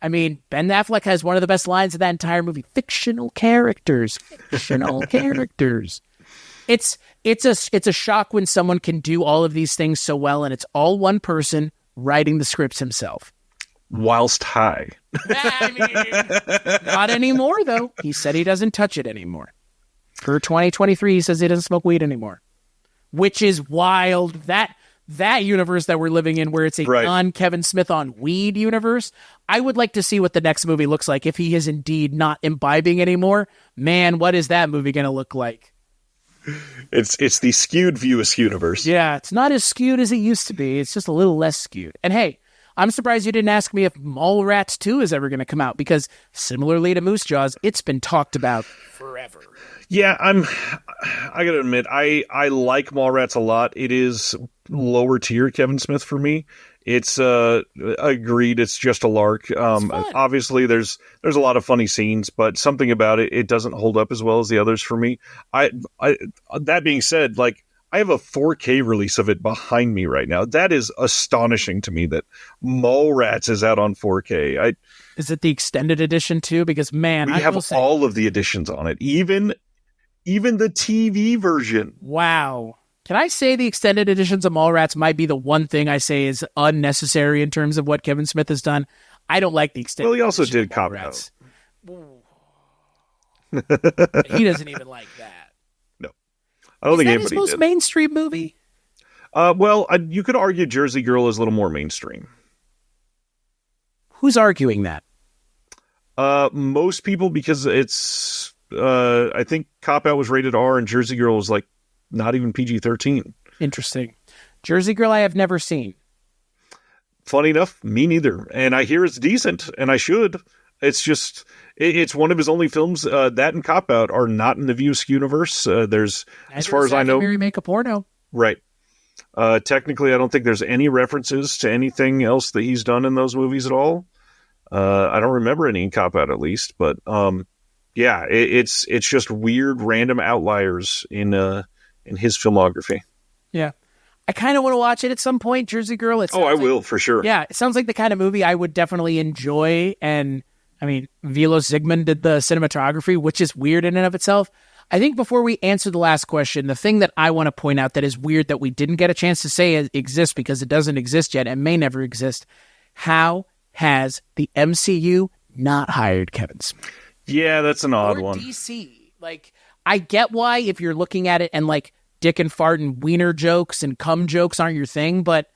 I mean, Ben Affleck has one of the best lines of that entire movie: fictional characters. It's a shock when someone can do all of these things so well, and it's all one person writing the scripts himself. Whilst high. I mean, not anymore, though. He said he doesn't touch it anymore. For 2023, he says he doesn't smoke weed anymore. Which is wild. That universe that we're living in, where it's a non-Kevin Smith on weed universe, I would like to see what the next movie looks like if he is indeed not imbibing anymore. Man, what is that movie going to look like? It's the skewed View Askewniverse. Yeah, it's not as skewed as it used to be. It's just a little less skewed. And hey, I'm surprised you didn't ask me if Mallrats 2 is ever going to come out, because similarly to Moose Jaws, it's been talked about forever. Yeah, I gotta admit, I like Mallrats a lot. It is lower tier Kevin Smith for me. It's agreed, it's just a lark. Obviously there's a lot of funny scenes, but something about it doesn't hold up as well as the others for me. I that being said, like, I have a 4K release of it behind me right now. That is astonishing to me that Mallrats is out on 4K. Is it the extended edition too? Because man, we have all of the editions on it, even the TV version. Wow. Can I say the extended editions of Mallrats might be the one thing I say is unnecessary in terms of what Kevin Smith has done? I don't like the extended. Well, he also did Mallrats. He doesn't even like that. No, I don't think anybody did. Is that his most mainstream movie? Well, you could argue Jersey Girl is a little more mainstream. Who's arguing that? Most people, because it's I think Cop Out was rated R and Jersey Girl was like not even PG-13. Interesting. Jersey Girl I have never seen. Funny enough, me neither. And I hear it's decent, and I should. It's just, it's one of his only films. That and Cop Out are not in the View Askewniverse. There's, as far as I know, Mary make a porno. Right. Technically, I don't think there's any references to anything else that he's done in those movies at all. I don't remember any in Cop Out, at least. But yeah, it's just weird, random outliers in his filmography. Yeah. I kind of want to watch it at some point, Jersey Girl. I will, for sure. Yeah, it sounds like the kind of movie I would definitely enjoy. And, I mean, Vilo Zsigmond did the cinematography, which is weird in and of itself. I think before we answer the last question, the thing that I want to point out that is weird that we didn't get a chance to say exists because it doesn't exist yet and may never exist. How has the MCU not hired Kevin Smith? Yeah, that's an odd one. DC. Like, I get why if you're looking at it and, like, dick and fart and wiener jokes and cum jokes aren't your thing, but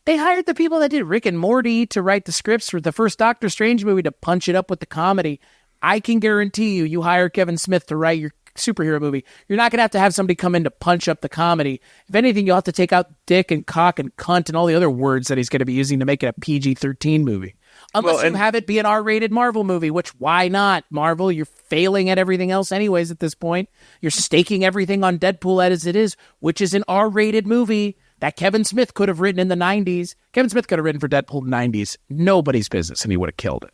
they hired the people that did Rick and Morty to write the scripts for the first Doctor Strange movie to punch it up with the comedy. I can guarantee you hire Kevin Smith to write your superhero movie. You're not going to have somebody come in to punch up the comedy. If anything, you'll have to take out dick and cock and cunt and all the other words that he's going to be using to make it a PG-13 movie. Unless you have it be an R-rated Marvel movie, which why not? Marvel, you're failing at everything else anyways at this point. You're staking everything on Deadpool as it is, which is an R-rated movie that Kevin Smith could have written in the 90s. Kevin Smith could have written for Deadpool in the 90s. Nobody's business, and he would have killed it.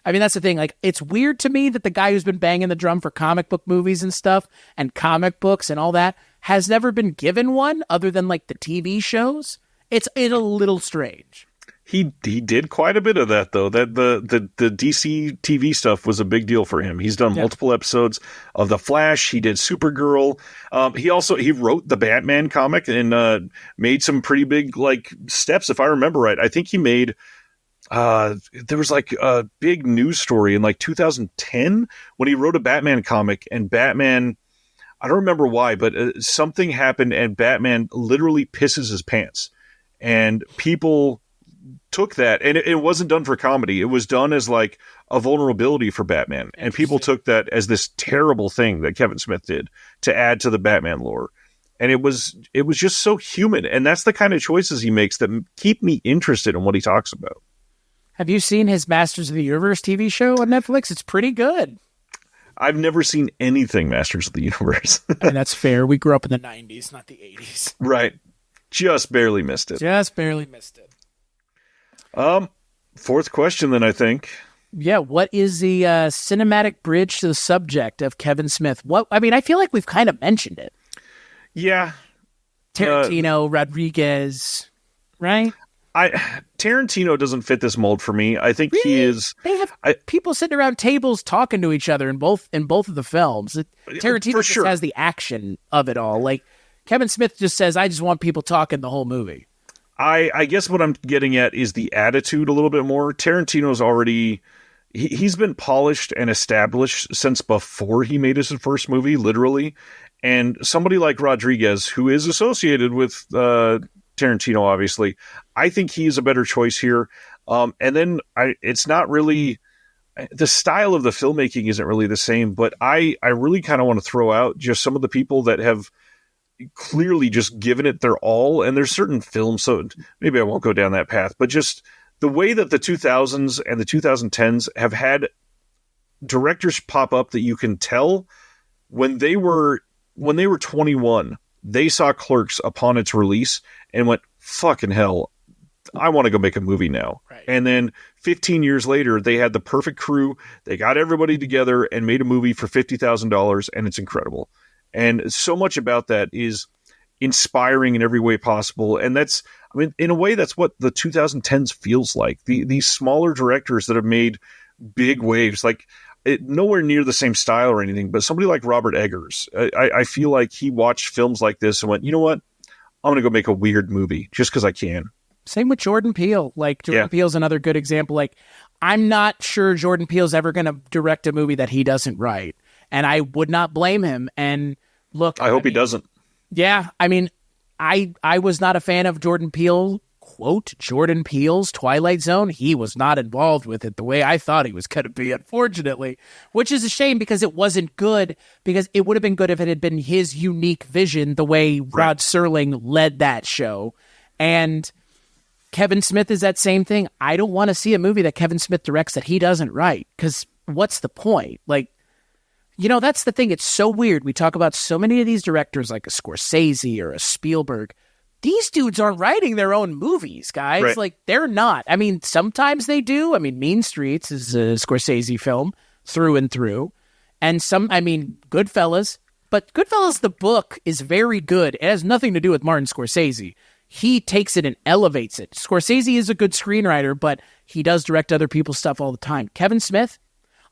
I mean, that's the thing. Like, it's weird to me that the guy who's been banging the drum for comic book movies and stuff and comic books and all that has never been given one other than, like, the TV shows. It's a little strange. He did quite a bit of that, though. That the DC TV stuff was a big deal for him. He's done multiple episodes of The Flash. He did Supergirl. He wrote the Batman comic and made some pretty big like steps. If I remember right, I think he made. There was like a big news story in like 2010 when he wrote a Batman comic, and Batman. I don't remember why, but something happened, and Batman literally pisses his pants, and people took that, and it wasn't done for comedy. It was done as like a vulnerability for Batman, and people took that as this terrible thing that Kevin Smith did to add to the Batman lore. And it was just so human, and that's the kind of choices he makes that keep me interested in what he talks about. Have you seen his Masters of the Universe TV show on Netflix? It's pretty good. I've never seen anything Masters of the Universe. And that's fair. We grew up in the 90s, not the 80s. Right. Just barely missed it. Fourth question then, I think. Yeah, what is the cinematic bridge to the subject of Kevin Smith? I feel like we've kind of mentioned it. Yeah. Tarantino, Rodriguez, right? Tarantino doesn't fit this mold for me. I think he is. They have people sitting around tables talking to each other in both of the films. Tarantino just has the action of it all. Like Kevin Smith just says, "I just want people talking the whole movie." I guess what I'm getting at is the attitude a little bit more. Tarantino's already he's been polished and established since before he made his first movie, literally. And somebody like Rodriguez, who is associated with Tarantino, obviously, I think he's a better choice here. And then it's not really the style of the filmmaking isn't really the same, but I really kind of want to throw out just some of the people that have clearly just given it their all. And there's certain films, so maybe I won't go down that path, but just the way that the 2000s and the 2010s have had directors pop up that you can tell when they were 21, they saw Clerks upon its release and went, fucking hell, I want to go make a movie now. Right. And then 15 years later, they had the perfect crew. They got everybody together and made a movie for $50,000, and it's incredible. And so much about that is inspiring in every way possible. And that's, I mean, in a way, that's what the 2010s feels like. These smaller directors that have made big waves, like nowhere near the same style or anything, but somebody like Robert Eggers, I feel like he watched films like this and went, you know what? I'm going to go make a weird movie just because I can. Same with Jordan Peele. Like Jordan Peele's another good example. Like I'm not sure Jordan Peele's ever going to direct a movie that he doesn't write. And I would not blame him. And look, I hope he doesn't. Yeah. I mean, I was not a fan of Jordan Peele quote, Jordan Peele's Twilight Zone. He was not involved with it the way I thought he was going to be, unfortunately, which is a shame because it wasn't good, because it would have been good if it had been his unique vision, the way Rod Serling led that show. And Kevin Smith is that same thing. I don't want to see a movie that Kevin Smith directs that he doesn't write, because what's the point? Like, you know, that's the thing. It's so weird. We talk about so many of these directors like a Scorsese or a Spielberg. These dudes aren't writing their own movies, guys. Right. Like, they're not. I mean, sometimes they do. I mean, Mean Streets is a Scorsese film through and through. And Goodfellas. But Goodfellas, the book, is very good. It has nothing to do with Martin Scorsese. He takes it and elevates it. Scorsese is a good screenwriter, but he does direct other people's stuff all the time. Kevin Smith,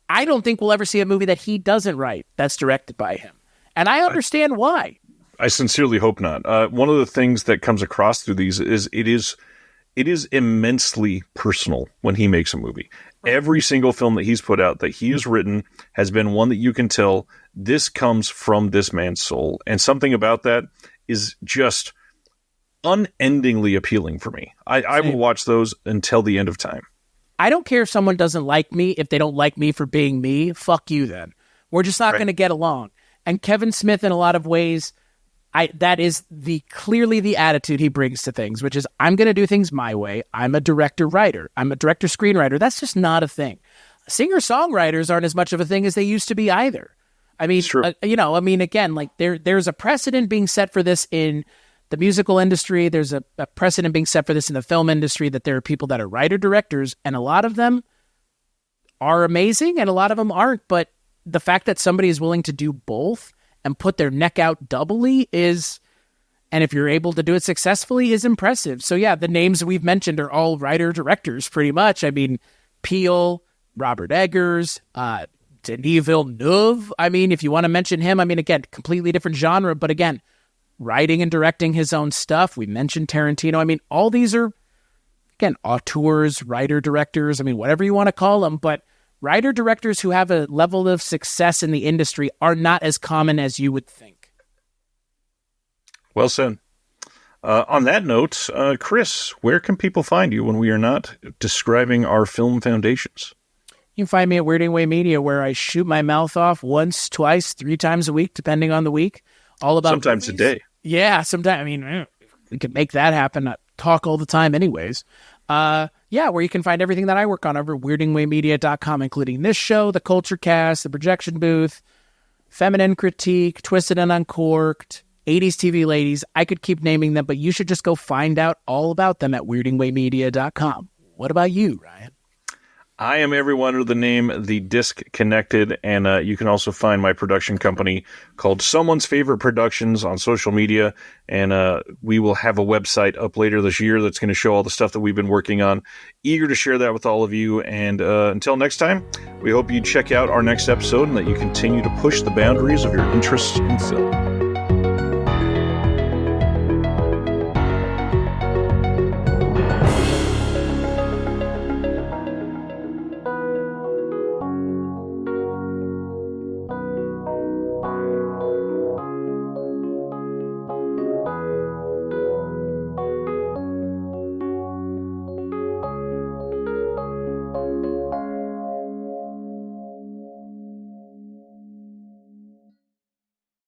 I don't think we'll ever see a movie that he doesn't write that's directed by him. And I understand why. I sincerely hope not. One of the things that comes across through these is it is immensely personal when he makes a movie. Every single film that he's put out that he has written has been one that you can tell this comes from this man's soul. And something about that is just unendingly appealing for me. I will watch those until the end of time. I don't care if someone doesn't like me, if they don't like me for being me. Fuck you then. We're just not going to get along. And Kevin Smith, in a lot of ways, that is clearly the attitude he brings to things, which is, I'm going to do things my way. I'm a director-writer. I'm a director-screenwriter. That's just not a thing. Singer-songwriters aren't as much of a thing as they used to be either. I mean, again, like there's a precedent being set for this in the musical industry. There's a precedent being set for this in the film industry, that there are people that are writer-directors, and a lot of them are amazing, and a lot of them aren't. But the fact that somebody is willing to do both and put their neck out doubly is, and if you're able to do it successfully, is impressive. So yeah, the names we've mentioned are all writer-directors pretty much. I mean, Peele, Robert Eggers, Denis Villeneuve. I mean, if you want to mention him, I mean, again, completely different genre, but again, writing and directing his own stuff. We mentioned Tarantino. I mean, all these are, again, auteurs, writer-directors, I mean, whatever you want to call them, but writer-directors who have a level of success in the industry are not as common as you would think. Well said. On that note, Chris, where can people find you when we are not describing our film foundations? You can find me at Weirding Way Media, where I shoot my mouth off once, twice, 3 times a week, depending on the week. All about sometimes movies. A day. Yeah, sometimes. I mean, we could make that happen. I talk all the time anyways. Where you can find everything that I work on over weirdingwaymedia.com, including this show, the Culture Cast, the Projection Booth, Feminine Critique, Twisted and Uncorked, 80s TV Ladies. I could keep naming them, but you should just go find out all about them at weirdingwaymedia.com. What about you, Ryan? I am everyone under the name The Disc Connected, and you can also find my production company called Someone's Favorite Productions on social media, and we will have a website up later this year that's going to show all the stuff that we've been working on. Eager to share that with all of you, and until next time, we hope you check out our next episode and that you continue to push the boundaries of your interests in film.